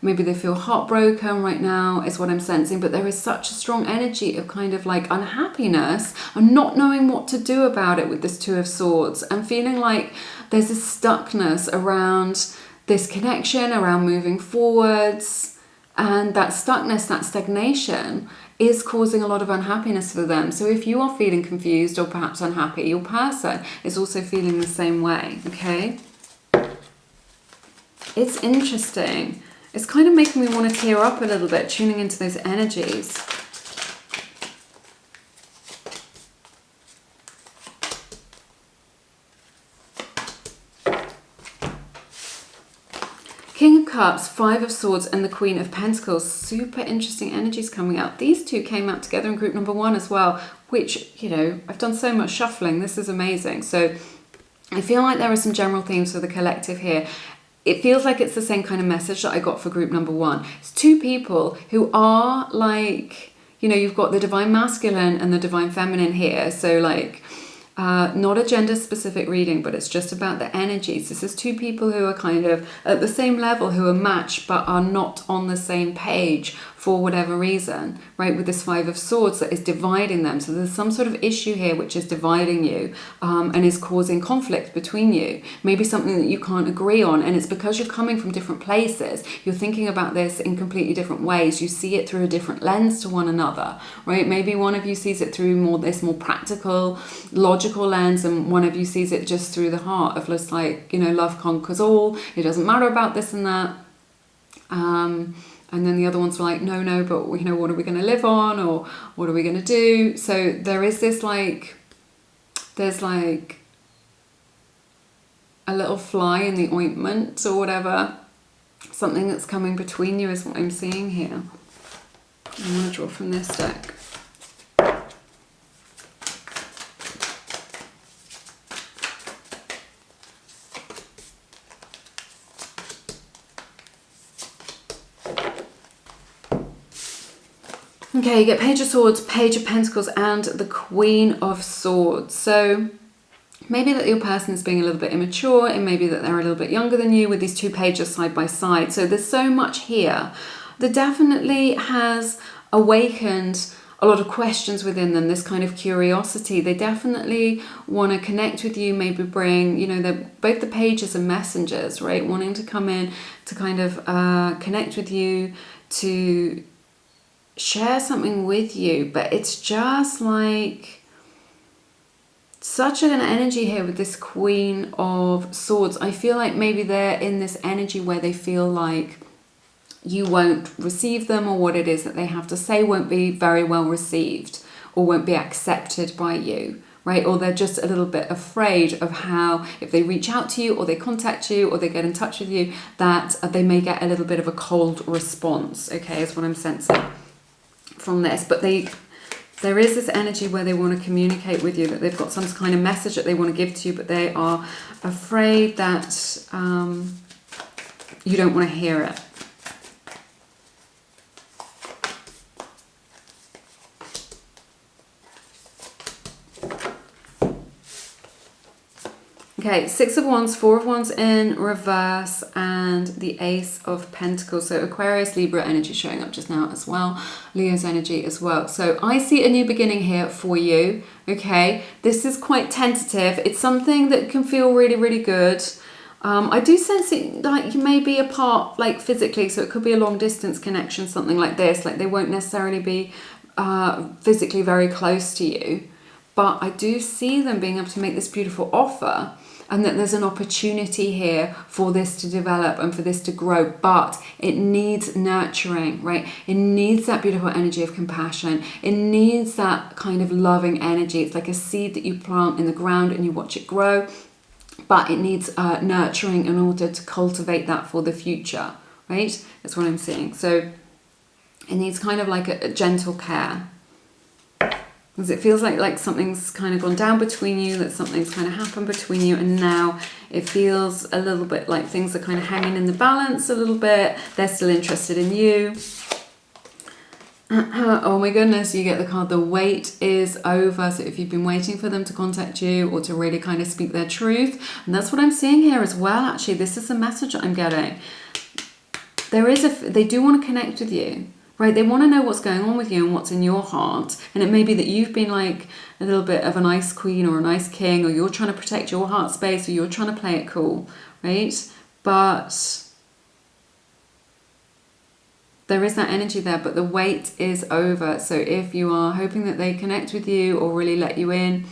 Maybe they feel heartbroken right now, is what I'm sensing. But there is such a strong energy of kind of like unhappiness and not knowing what to do about it with this Two of Swords, and feeling like there's a stuckness around this connection, around moving forwards. And that stuckness, that stagnation is causing a lot of unhappiness for them. So if you are feeling confused or perhaps unhappy, your person is also feeling the same way, okay? It's interesting. It's kind of making me want to tear up a little bit, tuning into those energies. King of Cups, Five of Swords, and the Queen of Pentacles. Super interesting energies coming out. These two came out together in group number 1 as well, which, you know, I've done so much shuffling. This is amazing. So I feel like there are some general themes for the collective here. It feels like it's the same kind of message that I got for group number 1. It's two people who are like, you know, you've got the divine masculine and the divine feminine here. So like, not a gender specific reading, but it's just about the energies. This is two people who are kind of at the same level, who are matched but are not on the same page for whatever reason, right? With this Five of Swords that is dividing them. So there's some sort of issue here which is dividing you and is causing conflict between you. Maybe something that you can't agree on, and it's because you're coming from different places. You're thinking about this in completely different ways. You see it through a different lens to one another, right? Maybe one of you sees it through more practical, logical lens, and one of you sees it just through the heart of just like, you know, love conquers all. It doesn't matter about this and that. And then the other one's like, no, but, you know, what are we going to live on, or what are we going to do? So there is this like, there's like a little fly in the ointment or whatever. Something that's coming between you is what I'm seeing here. I'm going to draw from this deck. Okay, you get Page of Swords, Page of Pentacles, and the Queen of Swords. So maybe that your person is being a little bit immature, and maybe that they're a little bit younger than you with these two pages side by side. So there's so much here that definitely has awakened a lot of questions within them, this kind of curiosity. They definitely want to connect with you, maybe bring, you know, both the pages are messengers, right? Wanting to come in to kind of connect with you, to share something with you. But it's just like such an energy here with this Queen of Swords. I feel like maybe they're in this energy where they feel like you won't receive them, or what it is that they have to say won't be very well received or won't be accepted by you, right? Or they're just a little bit afraid of how, if they reach out to you or they contact you or they get in touch with you, that they may get a little bit of a cold response, okay, is what I'm sensing from this. But there is this energy where they want to communicate with you, that they've got some kind of message that they want to give to you, but they are afraid that you don't want to hear it. Okay, Six of Wands, Four of Wands in reverse, and the Ace of Pentacles. So Aquarius, Libra energy showing up just now as well. Leo's energy as well. So I see a new beginning here for you. Okay, this is quite tentative. It's something that can feel really, really good. I do sense it like you may be apart, like physically. So it could be a long distance connection, something like this. Like they won't necessarily be physically very close to you. But I do see them being able to make this beautiful offer, and that there's an opportunity here for this to develop and for this to grow, but it needs nurturing, right? It needs that beautiful energy of compassion. It needs that kind of loving energy. It's like a seed that you plant in the ground and you watch it grow, but it needs nurturing in order to cultivate that for the future, right? That's what I'm seeing. So it needs kind of like a gentle care. Because it feels like something's kind of gone down between you, that something's kind of happened between you, and now it feels a little bit like things are kind of hanging in the balance a little bit. They're still interested in you. Oh my goodness, you get the card, the wait is over. So if you've been waiting for them to contact you or to really kind of speak their truth, and that's what I'm seeing here as well, actually. This is the message that I'm getting. They do want to connect with you. Right, they want to know what's going on with you and what's in your heart. And it may be that you've been like a little bit of an ice queen or an ice king, or you're trying to protect your heart space, or you're trying to play it cool, right? But there is that energy there, but the wait is over. So if you are hoping that they connect with you or really let you in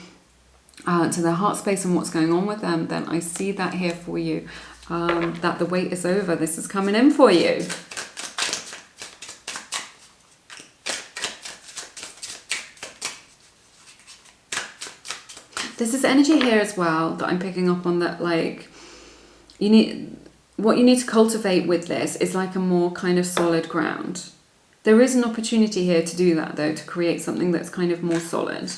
to their heart space and what's going on with them, then I see that here for you, that the wait is over. This is coming in for you. There's this energy here as well that I'm picking up on, that like what you need to cultivate with this is like a more kind of solid ground. There is an opportunity here to do that though, to create something that's kind of more solid.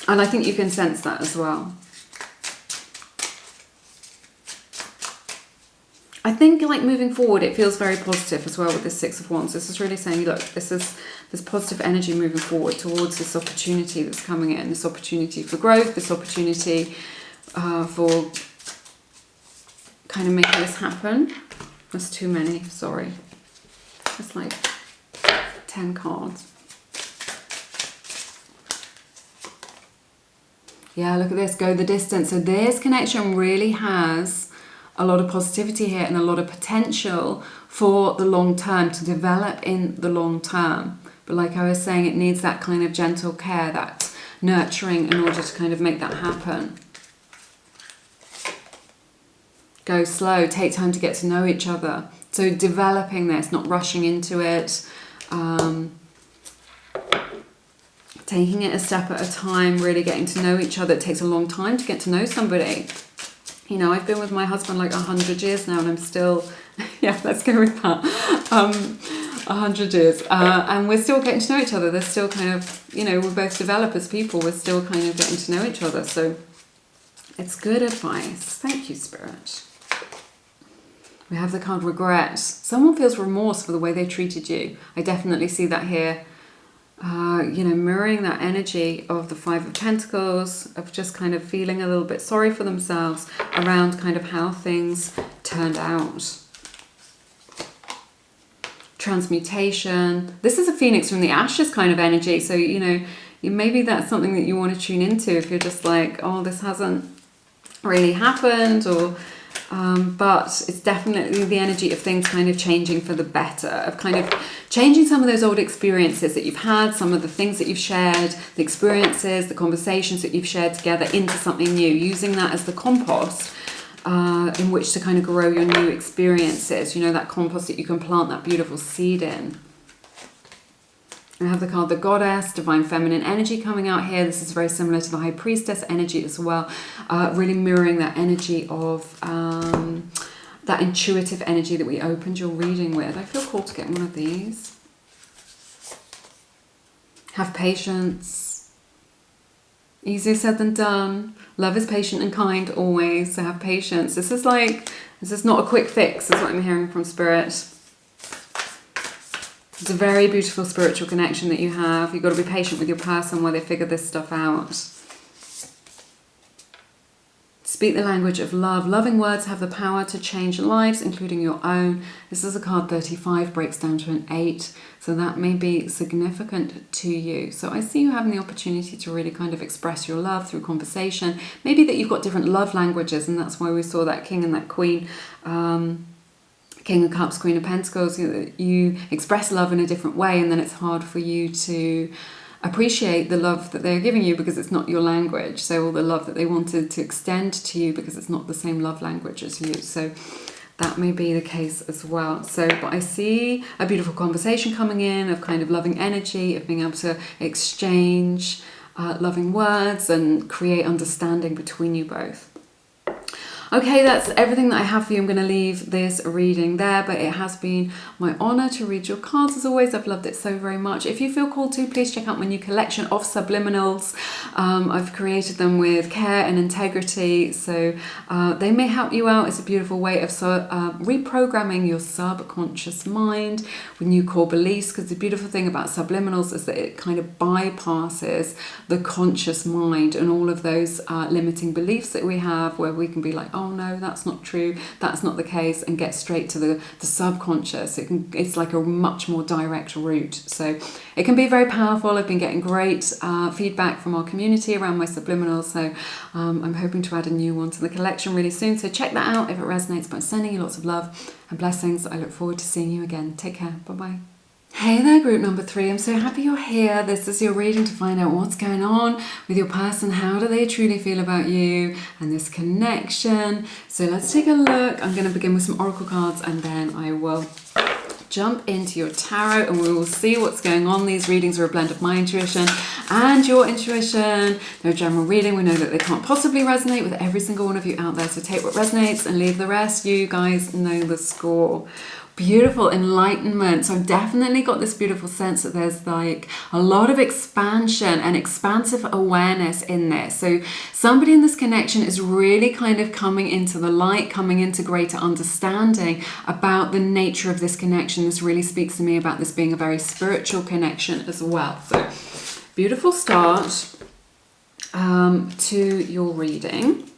And I think you can sense that as well. I think like moving forward, it feels very positive as well with this Six of Wands. This is really saying, look, this positive energy moving forward towards this opportunity that's coming in, this opportunity for growth, this opportunity for kind of making this happen. That's too many, sorry. It's like 10 cards. Yeah, look at this, go the distance. So this connection really has a lot of positivity here and a lot of potential for the long term, to develop in the long term. But like I was saying, it needs that kind of gentle care, that nurturing in order to kind of make that happen. Go slow, take time to get to know each other. So developing this, not rushing into it, taking it a step at a time, really getting to know each other. It takes a long time to get to know somebody. You know, I've been with my husband like 100 years now, and I'm still, yeah, let's go with that, 100 years. And we're still getting to know each other. There's still kind of, you know, we're both developers people. We're still kind of getting to know each other. So it's good advice. Thank you, Spirit. We have the card regret. Someone feels remorse for the way they treated you. I definitely see that here. You know, mirroring that energy of the Five of Pentacles, of just kind of feeling a little bit sorry for themselves around kind of how things turned out. Transmutation. This is a phoenix from the ashes kind of energy. So, you know, maybe that's something that you want to tune into if you're just like, oh, this hasn't really happened, or but it's definitely the energy of things kind of changing for the better, of kind of changing some of those old experiences that you've had, some of the things that you've shared, the experiences, the conversations that you've shared together, into something new, using that as the compost in which to kind of grow your new experiences, you know, that compost that you can plant that beautiful seed in. I have the card the Goddess, Divine Feminine energy coming out here. This is very similar to the High Priestess energy as well. Really mirroring that energy of that intuitive energy that we opened your reading with. I feel called to get one of these. Have patience. Easier said than done. Love is patient and kind always, so have patience. This is not a quick fix, is what I'm hearing from Spirit. It's a very beautiful spiritual connection that you have. You've got to be patient with your person while they figure this stuff out. Speak the language of love. Loving words have the power to change lives, including your own. This is a card 35, breaks down to an 8. So that may be significant to you. So I see you having the opportunity to really kind of express your love through conversation. Maybe that you've got different love languages, and that's why we saw that king and that queen. King of Cups, Queen of Pentacles. You express love in a different way, and then it's hard for you to appreciate the love that they're giving you because it's not your language. So all the love that they wanted to extend to you because it's not the same love language as you. So that may be the case as well. So, but I see a beautiful conversation coming in of kind of loving energy, of being able to exchange loving words and create understanding between you both. Okay, that's everything that I have for you. I'm going to leave this reading there, but it has been my honour to read your cards as always. I've loved it so very much. If you feel called to, please check out my new collection of subliminals. I've created them with care and integrity, so they may help you out. It's a beautiful way of reprogramming your subconscious mind with new core beliefs, because the beautiful thing about subliminals is that it kind of bypasses the conscious mind and all of those limiting beliefs that we have, where we can be like, oh no, that's not true, that's not the case, and get straight to the subconscious. It's like a much more direct route. So it can be very powerful. I've been getting great feedback from our community around my subliminals, so I'm hoping to add a new one to the collection really soon. So check that out if it resonates. But I'm sending you lots of love and blessings. I look forward to seeing you again. Take care. Bye-bye. Hey there, group number 3. I'm so happy you're here. This is your reading to find out what's going on with your person. How do they truly feel about you and this connection? So let's take a look. I'm going to begin with some oracle cards, and then I will jump into your tarot and we will see what's going on. These readings are a blend of my intuition and your intuition. They're a general reading. We know that they can't possibly resonate with every single one of you out there, so take what resonates and leave the rest. You guys know the score. Beautiful enlightenment. So I've definitely got this beautiful sense that there's like a lot of expansion and expansive awareness in this. So somebody in this connection is really kind of coming into the light, coming into greater understanding about the nature of this connection. This really speaks to me about this being a very spiritual connection as well. So beautiful start to your reading.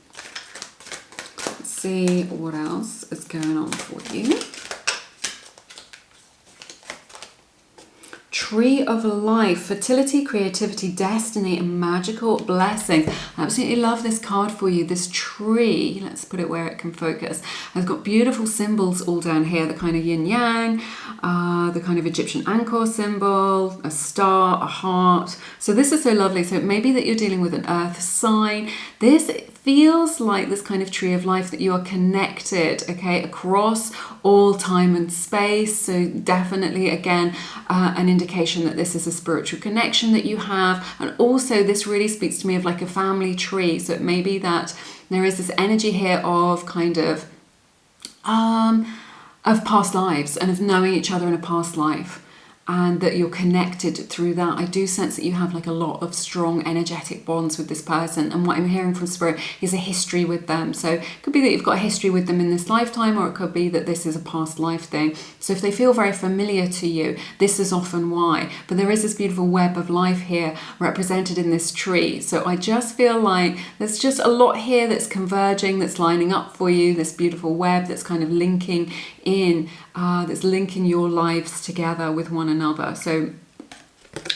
Let's see what else is going on for you. Tree of life, fertility, creativity, destiny, and magical blessing. I absolutely love this card for you. This tree, let's put it where it can focus, has got beautiful symbols all down here, the kind of yin yang, the kind of Egyptian anchor symbol, a star, a heart. So this is so lovely. So it may be that you're dealing with an earth sign. This feels like this kind of tree of life, that you are connected, okay, across all time and space. So definitely, again, an indication that this is a spiritual connection that you have. And also this really speaks to me of like a family tree. So it may be that there is this energy here of kind of past lives and of knowing each other in a past life, and that you're connected through that. I do sense that you have like a lot of strong energetic bonds with this person, and what I'm hearing from Spirit is a history with them. So it could be that you've got a history with them in this lifetime, or it could be that this is a past life thing. So if they feel very familiar to you, this is often why. But there is this beautiful web of life here represented in this tree. So I just feel like there's just a lot here that's converging, that's lining up for you, this beautiful web that's kind of linking in, that's linking your lives together with one another. So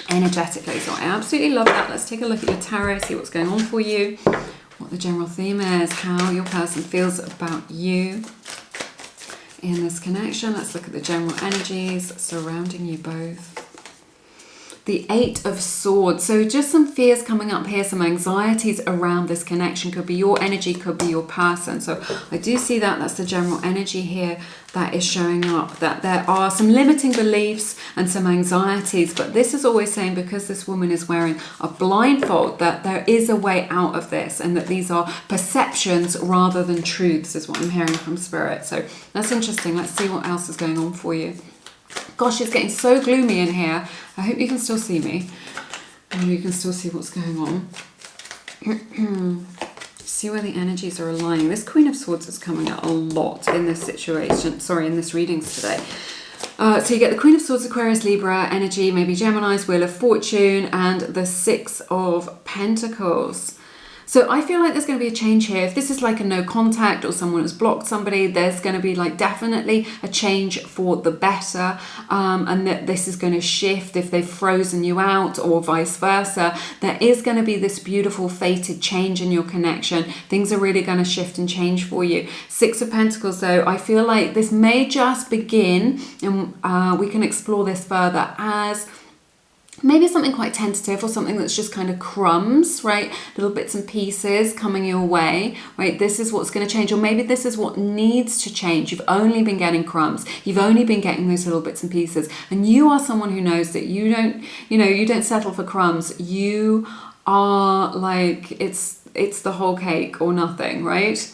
energetically, so I absolutely love that. Let's take a look at your tarot, see what's going on for you, what the general theme is, how your person feels about you in this connection. Let's look at the general energies surrounding you both. The 8 of Swords. So just some fears coming up here, some anxieties around this connection. Could be your energy, could be your person. So I do see that. That's the general energy here that is showing up. That there are some limiting beliefs and some anxieties. But this is always saying, because this woman is wearing a blindfold, that there is a way out of this, and that these are perceptions rather than truths, is what I'm hearing from Spirit. So that's interesting. Let's see what else is going on for you. Gosh, it's getting so gloomy in here. I hope you can still see me. And you can still see what's going on. See where the energies are aligning. This Queen of Swords is coming out a lot in this situation. Sorry, in this readings today. So you get the Queen of Swords, Aquarius, Libra energy, maybe Gemini's, Wheel of Fortune, and the Six of Pentacles. So I feel like there's going to be a change here. If this is like a no contact or someone has blocked somebody, there's going to be like definitely a change for the better, and that this is going to shift if they've frozen you out or vice versa. There is going to be this beautiful fated change in your connection. Things are really going to shift and change for you. Six of Pentacles though, I feel like this may just begin, and we can explore this further as maybe something quite tentative or something that's just kind of crumbs, right? Little bits and pieces coming your way, right? This is what's going to change, or maybe this is what needs to change. You've only been getting crumbs. You've only been getting those little bits and pieces. And you are someone who knows that you don't settle for crumbs. You are like, it's the whole cake or nothing, right?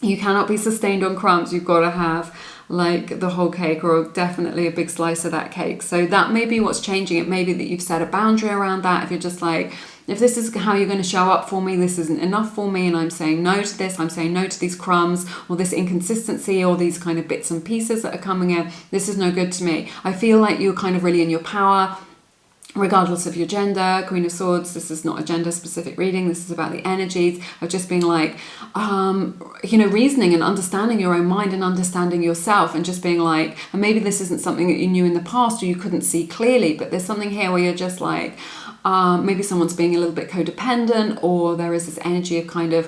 You cannot be sustained on crumbs. You've got to have like the whole cake, or definitely a big slice of that cake. So that may be what's changing. It may be that you've set a boundary around that. If you're just like, if this is how you're going to show up for me, this isn't enough for me, and I'm saying no to this, I'm saying no to these crumbs or this inconsistency or these kind of bits and pieces that are coming in, this is no good to me. I feel like you're kind of really in your power, regardless of your gender. Queen of Swords, this is not a gender specific reading, this is about the energies of just being like, reasoning and understanding your own mind and understanding yourself, and just being like, and maybe this isn't something that you knew in the past or you couldn't see clearly, but there's something here where you're just like, maybe someone's being a little bit codependent, or there is this energy of kind of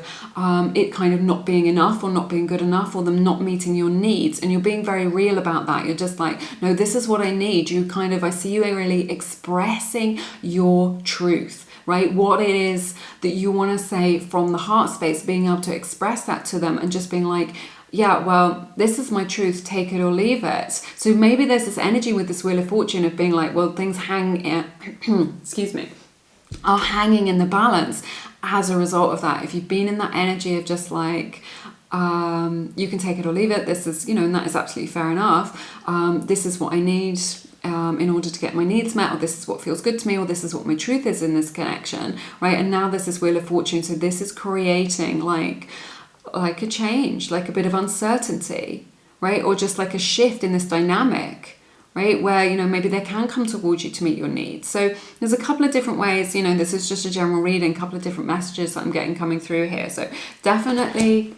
it kind of not being enough or not being good enough, or them not meeting your needs, and you're being very real about that. You're just like, no, this is what I need. You kind of, I see you really expressing your truth, right? What it is that you want to say from the heart space, being able to express that to them and just being like, yeah, well, this is my truth, take it or leave it. So maybe there's this energy with this Wheel of Fortune of being like, well, things excuse me, are hanging in the balance as a result of that. If you've been in that energy of just like, you can take it or leave it, this is, and that is absolutely fair enough. This is what I need in order to get my needs met, or this is what feels good to me, or this is what my truth is in this connection, right? And now there's this Wheel of Fortune. So this is creating like a change, like a bit of uncertainty, right? Or just like a shift in this dynamic, right? Where, maybe they can come towards you to meet your needs. So there's a couple of different ways, this is just a general reading, a couple of different messages that I'm getting coming through here. So definitely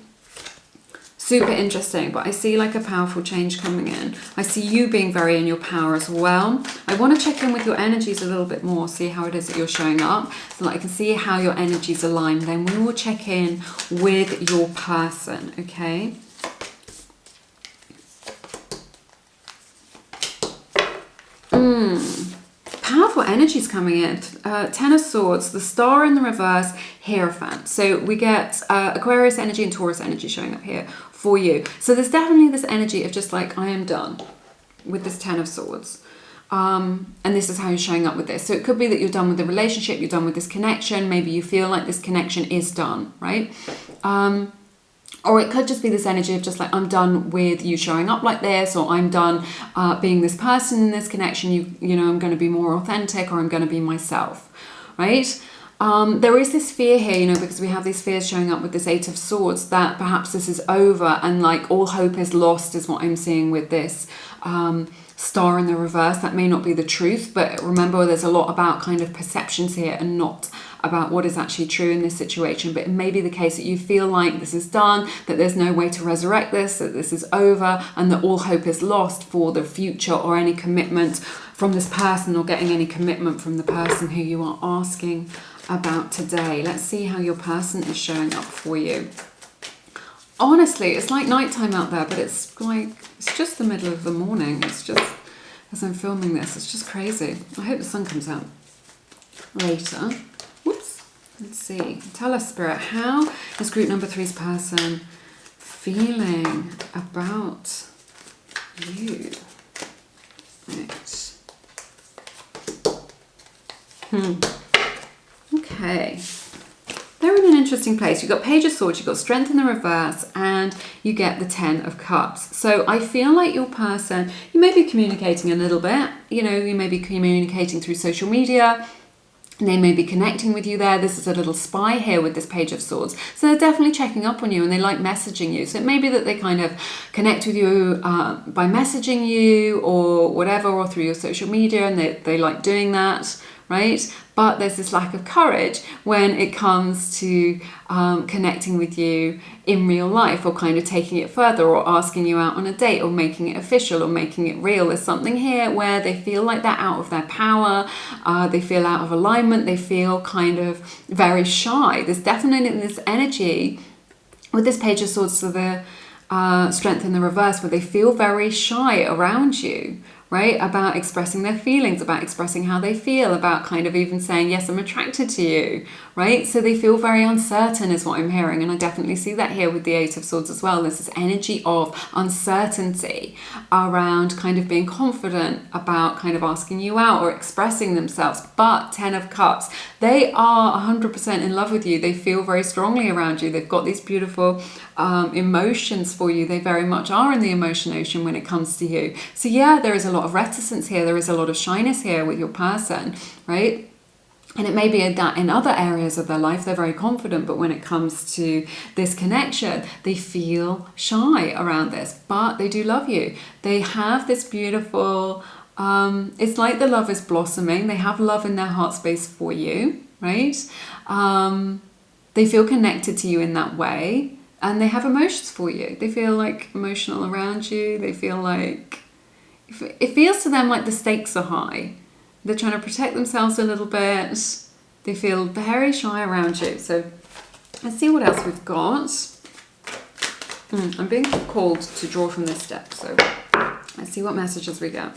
super interesting, but I see like a powerful change coming in. I see you being very in your power as well. I want to check in with your energies a little bit more, see how it is that you're showing up, so that I can see how your energies align. Then we will check in with your person, okay? Powerful energies coming in. Ten of Swords, the Star in the reverse, Hierophant. So we get Aquarius energy and Taurus energy showing up here for you. So there's definitely this energy of just like, I am done with this Ten of Swords. And this is how you're showing up with this. So it could be that you're done with the relationship, you're done with this connection. Maybe you feel like this connection is done, right? Or it could just be this energy of just like, I'm done with you showing up like this, or I'm done being this person in this connection. I'm going to be more authentic, or I'm going to be myself, right? There is this fear here, because we have these fears showing up with this Eight of Swords, that perhaps this is over and like all hope is lost is what I'm seeing with this Star in the reverse. That may not be the truth, but remember, there's a lot about kind of perceptions here and not about what is actually true in this situation. But it may be the case that you feel like this is done, that there's no way to resurrect this, that this is over, and that all hope is lost for the future, or any commitment from this person, or getting any commitment from the person who you are asking about today. Let's see how your person is showing up for you. Honestly, it's like nighttime out there, but it's like, it's just the middle of the morning. It's just, as I'm filming this, it's just crazy. I hope the sun comes out later. Whoops. Let's see. Tell us, Spirit, how is group number 3's person feeling about you? Right. Okay. They're in an interesting place. You've got Page of Swords, you've got Strength in the reverse, and you get the Ten of Cups. So I feel like your person, you may be communicating a little bit, you may be communicating through social media, They may be connecting with you there. This is a little spy here with this Page of Swords. So they're definitely checking up on you and they like messaging you. So it may be that they kind of connect with you by messaging you or whatever, or through your social media, and they like doing that, right? But there's this lack of courage when it comes to connecting with you in real life, or kind of taking it further, or asking you out on a date, or making it official, or making it real. There's something here where they feel like they're out of their power, they feel out of alignment, they feel kind of very shy. There's definitely this energy with this Page of Swords to the Strength in the reverse, where they feel very shy around you, right? About expressing their feelings, about expressing how they feel, about kind of even saying, yes, I'm attracted to you, right? So they feel very uncertain is what I'm hearing. And I definitely see that here with the Eight of Swords as well. There's this energy of uncertainty around kind of being confident about kind of asking you out or expressing themselves. But Ten of Cups, they are 100% in love with you. They feel very strongly around you. They've got these beautiful emotions for you. They very much are in the emotion ocean when it comes to you. So yeah, there is a lot of reticence here. There is a lot of shyness here with your person, right? And it may be that in other areas of their life, they're very confident, but when it comes to this connection, they feel shy around this, but they do love you. They have this beautiful, it's like the love is blossoming. They have love in their heart space for you, right? They feel connected to you in that way, and they have emotions for you. They feel like emotional around you. They feel like, it feels to them like the stakes are high. They're trying to protect themselves a little bit. They feel very shy around you. So let's see what else we've got. I'm being called to draw from this deck. So let's see what messages we get.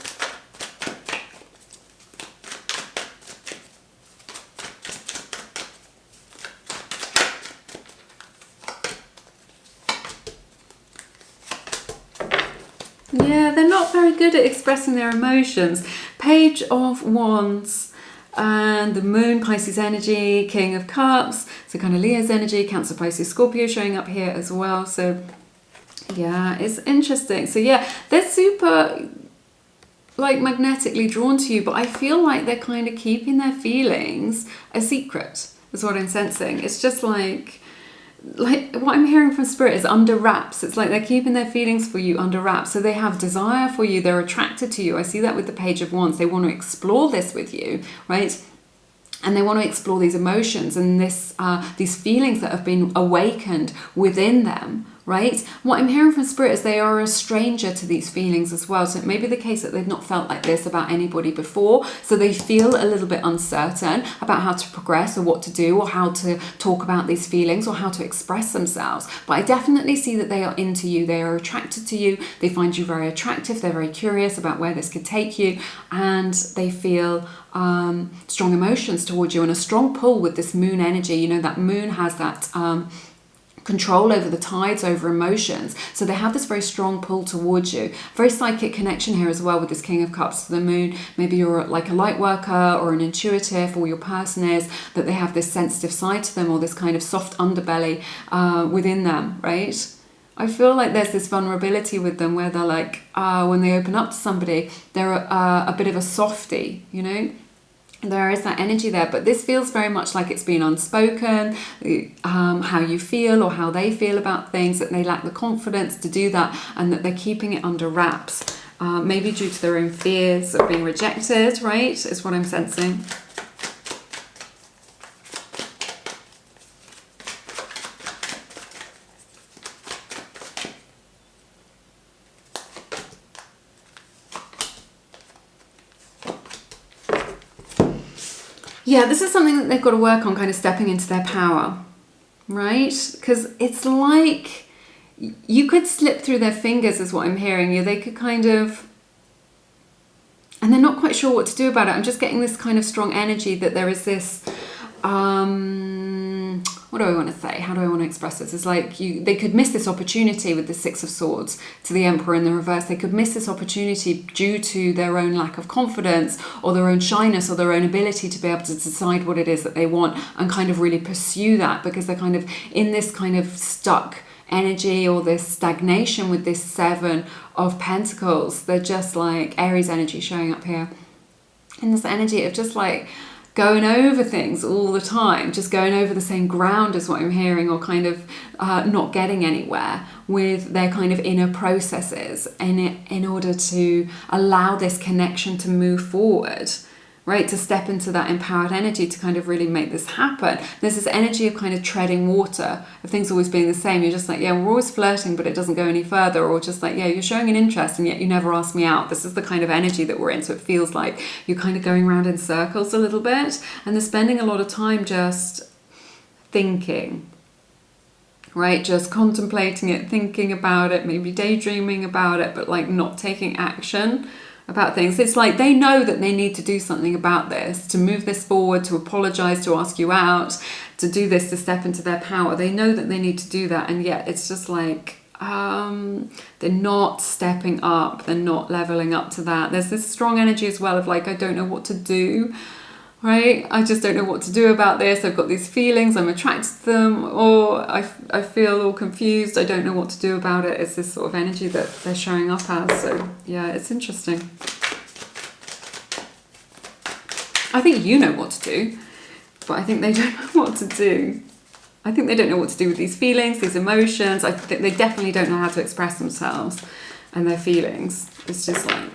Yeah, they're not very good at expressing their emotions. Page of Wands and the Moon, Pisces energy, King of Cups, so kind of Leo's energy, Cancer, Pisces, Scorpio showing up here as well. So yeah, it's interesting. So yeah, they're super like magnetically drawn to you, but I feel like they're kind of keeping their feelings a secret, is what I'm sensing. It's just like what I'm hearing from Spirit is under wraps. It's like they're keeping their feelings for you under wraps. So they have desire for you. They're attracted to you. I see that with the Page of Wands. They want to explore this with you, right? And they want to explore these emotions and these feelings that have been awakened within them, right? What I'm hearing from Spirit is they are a stranger to these feelings as well. So it may be the case that they've not felt like this about anybody before. So they feel a little bit uncertain about how to progress or what to do or how to talk about these feelings or how to express themselves. But I definitely see that they are into you. They are attracted to you. They find you very attractive. They're very curious about where this could take you. And they feel strong emotions towards you and a strong pull with this moon energy. You know, that moon has that control over the tides, over emotions. So they have this very strong pull towards you. Very psychic connection here as well with this King of Cups to the moon. Maybe you're like a light worker or an intuitive, or your person is, that they have this sensitive side to them or this kind of soft underbelly within them, right? I feel like there's this vulnerability with them where they're like, when they open up to somebody, they're a bit of a softie, you know? There is that energy there, but this feels very much like it's been unspoken, how you feel or how they feel about things, that they lack the confidence to do that and that they're keeping it under wraps, maybe due to their own fears of being rejected, right, is what I'm sensing. Yeah, this is something that they've got to work on, kind of stepping into their power, right? Because it's like you could slip through their fingers is what I'm hearing. You, they could kind of, and they're not quite sure what to do about it. I'm just getting this kind of strong energy that there is this, what do I want to say? How do I want to express this? It's like they could miss this opportunity with the Six of Swords to the Emperor in the reverse. They could miss this opportunity due to their own lack of confidence or their own shyness or their own ability to be able to decide what it is that they want and kind of really pursue that, because they're kind of in this kind of stuck energy or this stagnation with this Seven of Pentacles. They're just like Aries energy showing up here. In this energy of just like going over things all the time, just going over the same ground is what I'm hearing, or kind of not getting anywhere with their kind of inner processes in order to allow this connection to move forward, right? To step into that empowered energy to kind of really make this happen. There's this energy of kind of treading water, of things always being the same. You're just like, yeah, we're always flirting, but it doesn't go any further. Or just like, yeah, you're showing an interest and yet you never ask me out. This is the kind of energy that we're in. So it feels like you're kind of going around in circles a little bit. And they're spending a lot of time just thinking, right? Just contemplating it, thinking about it, maybe daydreaming about it, but like not taking action about things. It's like they know that they need to do something about this, to move this forward, to apologize, to ask you out, to do this, to step into their power. They know that they need to do that, and yet it's just like they're not stepping up, they're not leveling up to that. There's this strong energy as well of like, I don't know what to do, right? I just don't know what to do about this. I've got these feelings, I'm attracted to them, or I feel all confused, I don't know what to do about it. It's this sort of energy that they're showing up as. So yeah, it's interesting. I think you know what to do, but I think they don't know what to do. I think they don't know what to do with these feelings, these emotions. I think they definitely don't know how to express themselves and their feelings. It's just like,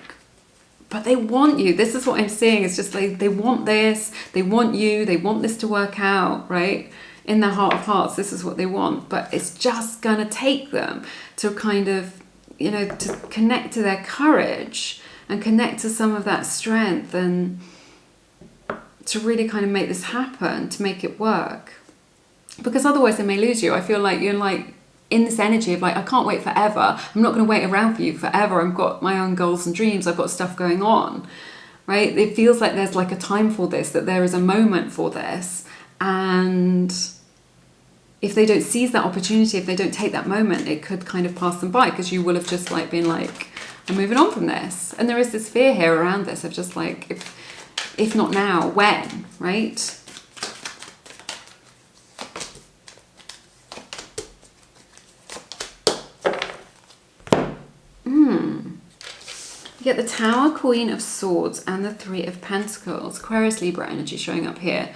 but they want you. This is what I'm seeing. It's just like they want this, they want you, they want this to work out, right? In their heart of hearts, this is what they want. But it's just going to take them to kind of, you know, to connect to their courage and connect to some of that strength, and to really kind of make this happen, to make it work. Because otherwise they may lose you. I feel like you're like in this energy of like, I can't wait forever. I'm not going to wait around for you forever. I've got my own goals and dreams. I've got stuff going on, right? It feels like there's like a time for this, that there is a moment for this. And if they don't seize that opportunity, if they don't take that moment, it could kind of pass them by, because you will have just like been like, I'm moving on from this. And there is this fear here around this of just like, if not now, when, right? You get the Tower, Queen of Swords, and the Three of Pentacles. Aquarius, Libra energy showing up here.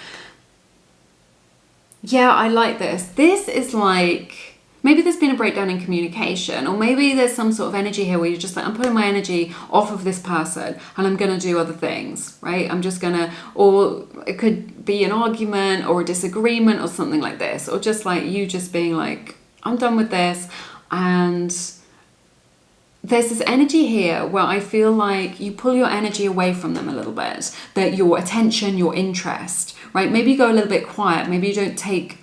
Yeah, I like this. This is like, maybe there's been a breakdown in communication, or maybe there's some sort of energy here where you're just like, I'm putting my energy off of this person and I'm going to do other things, right? I'm just going to, or it could be an argument or a disagreement or something like this, or just like you just being like, I'm done with this. And there's this energy here where I feel like you pull your energy away from them a little bit, that your attention, your interest, right? Maybe you go a little bit quiet. Maybe you don't take,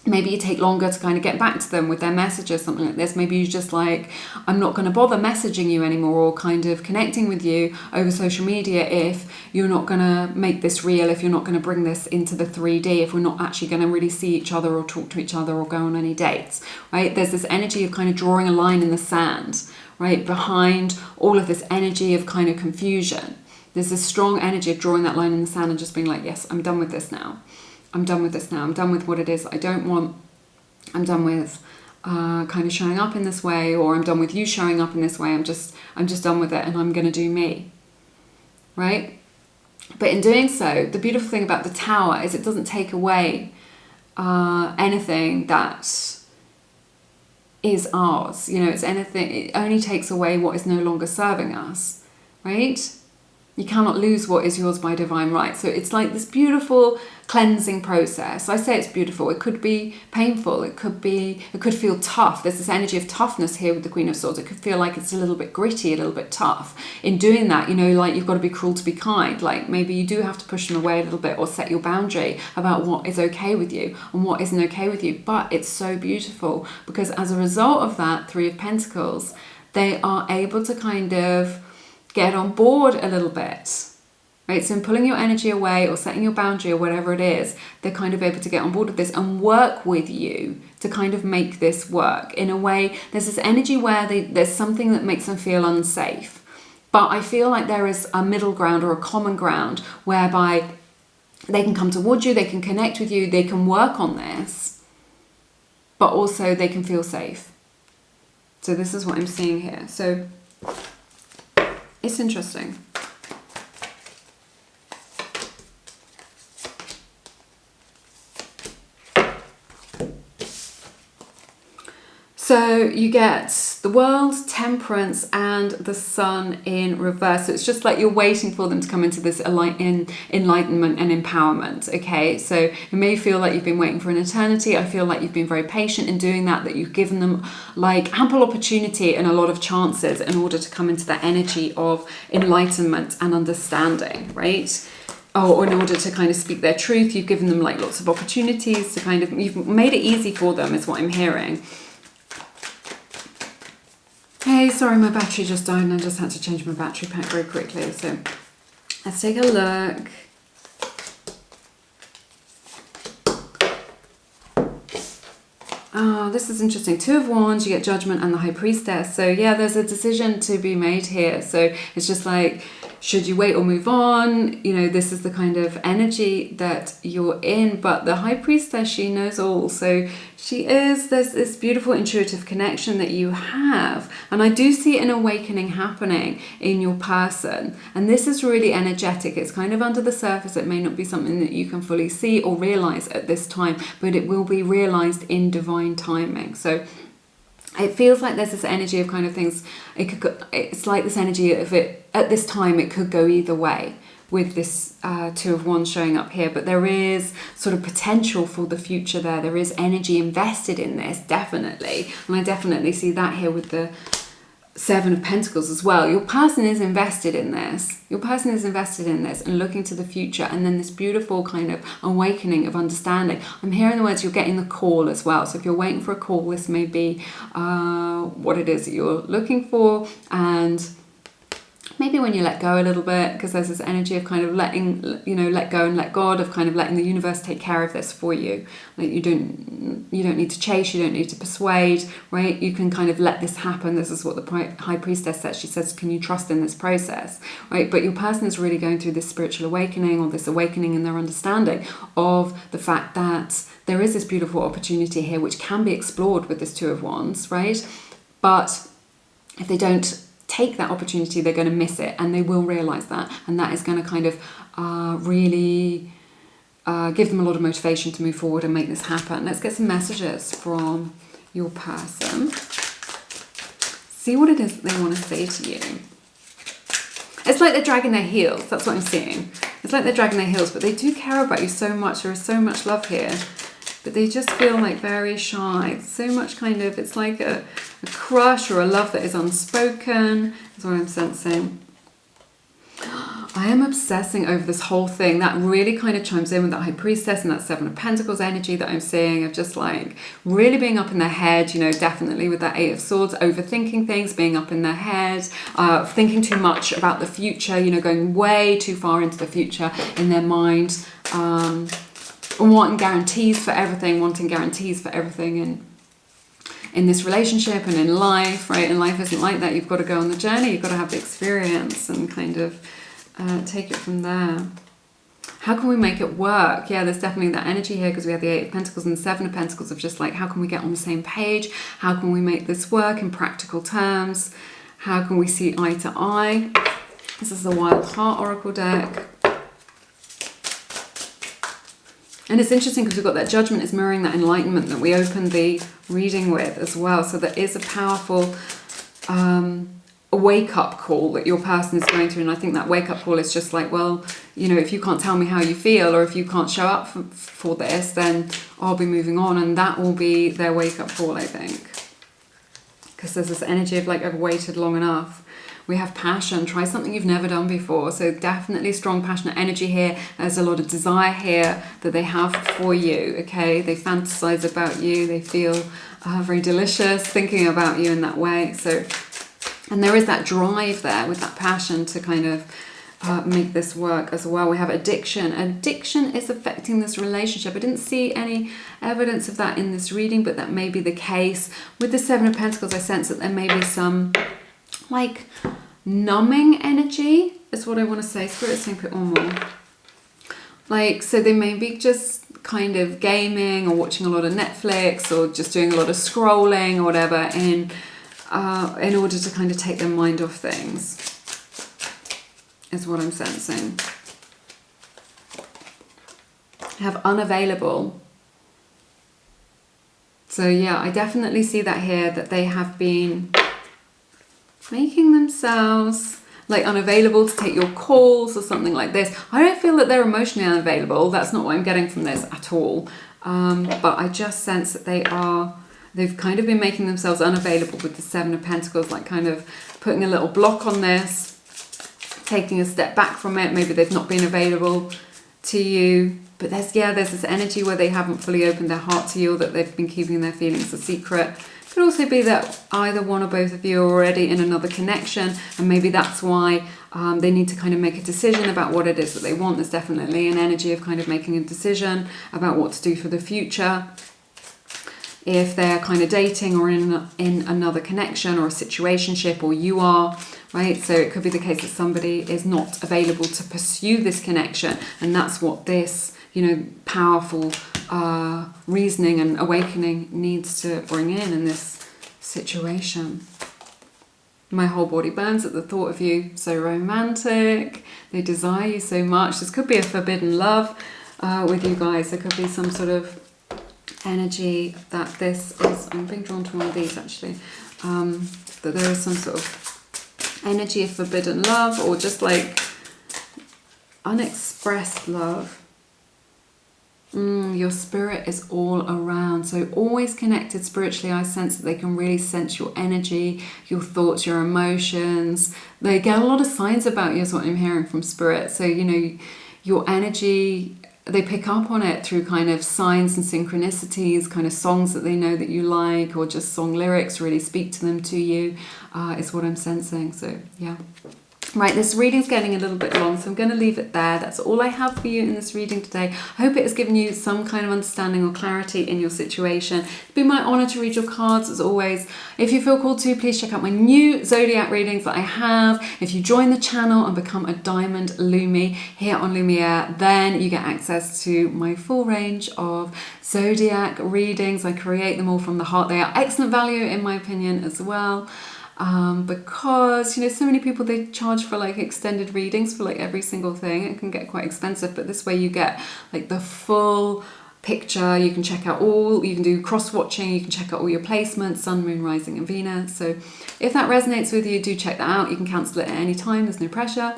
maybe you take longer to kind of get back to them with their messages, something like this. Maybe you just like, I'm not going to bother messaging you anymore, or kind of connecting with you over social media if you're not going to make this real, if you're not going to bring this into the 3D, if we're not actually going to really see each other or talk to each other or go on any dates, right? There's this energy of kind of drawing a line in the sand, right? Behind all of this energy of kind of confusion. There's this strong energy of drawing that line in the sand and just being like, yes, I'm done with this now. I'm done with this now. I'm done with what it is that I don't want. I'm done with kind of showing up in this way, or I'm done with you showing up in this way. I'm just done with it, and I'm going to do me, right? But in doing so, the beautiful thing about the Tower is it doesn't take away anything that is ours. You know, it's anything. It only takes away what is no longer serving us, right? You cannot lose what is yours by divine right. So it's like this beautiful cleansing process. I say it's beautiful. It could be painful. It could feel tough. There's this energy of toughness here with the Queen of Swords. It could feel like it's a little bit gritty, a little bit tough. In doing that, you know, like you've got to be cruel to be kind. Like maybe you do have to push them away a little bit, or set your boundary about what is okay with you and what isn't okay with you. But it's so beautiful, because as a result of that Three of Pentacles, they are able to kind of get on board a little bit, right? So in pulling your energy away or setting your boundary or whatever it is, they're kind of able to get on board with this and work with you to kind of make this work. In a way, there's this energy where there's something that makes them feel unsafe. But I feel like there is a middle ground or a common ground whereby they can come towards you, they can connect with you, they can work on this, but also they can feel safe. So this is what I'm seeing here. So it's interesting. So you get the World, Temperance, and the Sun in reverse. So it's just like you're waiting for them to come into this enlightenment and empowerment, okay? So it may feel like you've been waiting for an eternity. I feel like you've been very patient in doing that you've given them like ample opportunity and a lot of chances in order to come into that energy of enlightenment and understanding, right? Oh, in order to kind of speak their truth, you've given them like lots of opportunities to kind of, you've made it easy for them is what I'm hearing. Hey, sorry, my battery just died and I just had to change my battery pack very quickly. So let's take a look. Oh, this is interesting. Two of Wands, you get Judgment and the High Priestess. So yeah, there's a decision to be made here. So it's just like, should you wait or move on? You know, this is the kind of energy that you're in. But the High Priestess, she knows all. So there's this beautiful intuitive connection that you have. And I do see an awakening happening in your person. And this is really energetic. It's kind of under the surface. It may not be something that you can fully see or realize at this time, but it will be realized in divine timing. So it feels like there's this energy of kind of things, it's like this energy of it, at this time it could go either way with this Two of Wands showing up here, but there is sort of potential for the future there. There is energy invested in this, definitely. And I definitely see that here with the Seven of Pentacles as well. Your person is invested in this. Your person is invested in this and looking to the future, and then this beautiful kind of awakening of understanding. I'm hearing the words, you're getting the call as well. So if you're waiting for a call, this may be what it is that you're looking for. And maybe when you let go a little bit, because there's this energy of kind of letting, let go and let God, of kind of letting the universe take care of this for you. Like you don't need to chase, you don't need to persuade, right? You can kind of let this happen. This is what the High Priestess says. She says, can you trust in this process, right? But your person is really going through this spiritual awakening, or this awakening in their understanding of the fact that there is this beautiful opportunity here, which can be explored with this Two of Wands, right? But if they don't take that opportunity, they're going to miss it, and they will realize that, and that is going to kind of really give them a lot of motivation to move forward and make this happen. Let's get some messages from your person. See what it is that they want to say to you. It's like they're dragging their heels. That's what I'm seeing. It's like they're dragging their heels, but they do care about you so much. There is so much love here, but they just feel like very shy. So much kind of, it's like a crush or a love that is unspoken, is what I'm sensing. I am obsessing over this whole thing. That really kind of chimes in with that High Priestess and that Seven of Pentacles energy that I'm seeing, of just like really being up in their head, definitely with that Eight of Swords, overthinking things, being up in their head, thinking too much about the future, going way too far into the future in their mind, wanting guarantees for everything in this relationship and in life, right? And life isn't like that. You've got to go on the journey. You've got to have the experience and kind of take it from there. How can we make it work? Yeah, there's definitely that energy here, because we have the Eight of Pentacles and the Seven of Pentacles of just like, how can we get on the same page? How can we make this work in practical terms? How can we see eye to eye? This is the Wild Heart Oracle deck. And it's interesting because we've got that Judgment is mirroring that enlightenment that we opened the reading with as well. So there is a powerful wake-up call that your person is going through. And I think that wake-up call is just like, well, if you can't tell me how you feel, or if you can't show up for this, then I'll be moving on. And that will be their wake-up call, I think. Because there's this energy of like, I've waited long enough. We have passion. Try something you've never done before. So definitely strong passionate energy here. There's a lot of desire here that they have for you, okay? They fantasize about you. They feel very delicious thinking about you in that way. So, and there is that drive there with that passion to kind of make this work as well. We have addiction. Addiction is affecting this relationship. I didn't see any evidence of that in this reading, but that may be the case. With the Seven of Pentacles, I sense that there may be some like numbing energy is what I want to say. Spirit saying put on more. Like, so they may be just kind of gaming or watching a lot of Netflix or just doing a lot of scrolling or whatever in order to kind of take their mind off things, is what I'm sensing. I have unavailable. So yeah, I definitely see that here, that they have been making themselves like unavailable to take your calls or something like this. I don't feel that they're emotionally unavailable. That's not what I'm getting from this at all. But I just sense that they've kind of been making themselves unavailable with the Seven of Pentacles, like kind of putting a little block on this, taking a step back from it. Maybe they've not been available to you. But there's this energy where they haven't fully opened their heart to you, or that they've been keeping their feelings a secret. Could also be that either one or both of you are already in another connection, and maybe that's why they need to kind of make a decision about what it is that they want. There's definitely an energy of kind of making a decision about what to do for the future. If they're kind of dating or in another connection or a situationship, or you are, right? So it could be the case that somebody is not available to pursue this connection, and that's what this, powerful reasoning and awakening needs to bring in this situation. My whole body burns at the thought of you. So romantic. They desire you so much. This could be a forbidden love with you guys. There could be some sort of energy that this is, I'm being drawn to one of these actually, that there is some sort of energy of forbidden love, or just like unexpressed love. Your spirit is all around, so always connected spiritually. I sense that they can really sense your energy, your thoughts, your emotions. They get a lot of signs about you, is what I'm hearing from spirit. So your energy, they pick up on it through kind of signs and synchronicities, kind of songs that they know that you like, or just song lyrics really speak to them, to you, is what I'm sensing. So yeah. Right, this reading's getting a little bit long, so I'm going to leave it there. That's all I have for you in this reading today. I hope it has given you some kind of understanding or clarity in your situation. It'd be my honour to read your cards, as always. If you feel called to, please check out my new zodiac readings that I have. If you join the channel and become a Diamond Lumi here on Lumiere, then you get access to my full range of zodiac readings. I create them all from the heart. They are excellent value, in my opinion, as well. Because so many people, they charge for like extended readings for like every single thing. It can get quite expensive, but this way you get like the full picture. You can check out you can do cross-watching, you can check out all your placements, Sun, Moon, Rising and Venus. So if that resonates with you, do check that out. You can cancel it at any time, there's no pressure.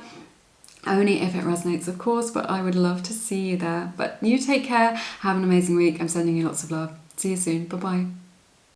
Only if it resonates, of course, but I would love to see you there. But you take care, have an amazing week. I'm sending you lots of love. See you soon. Bye-bye.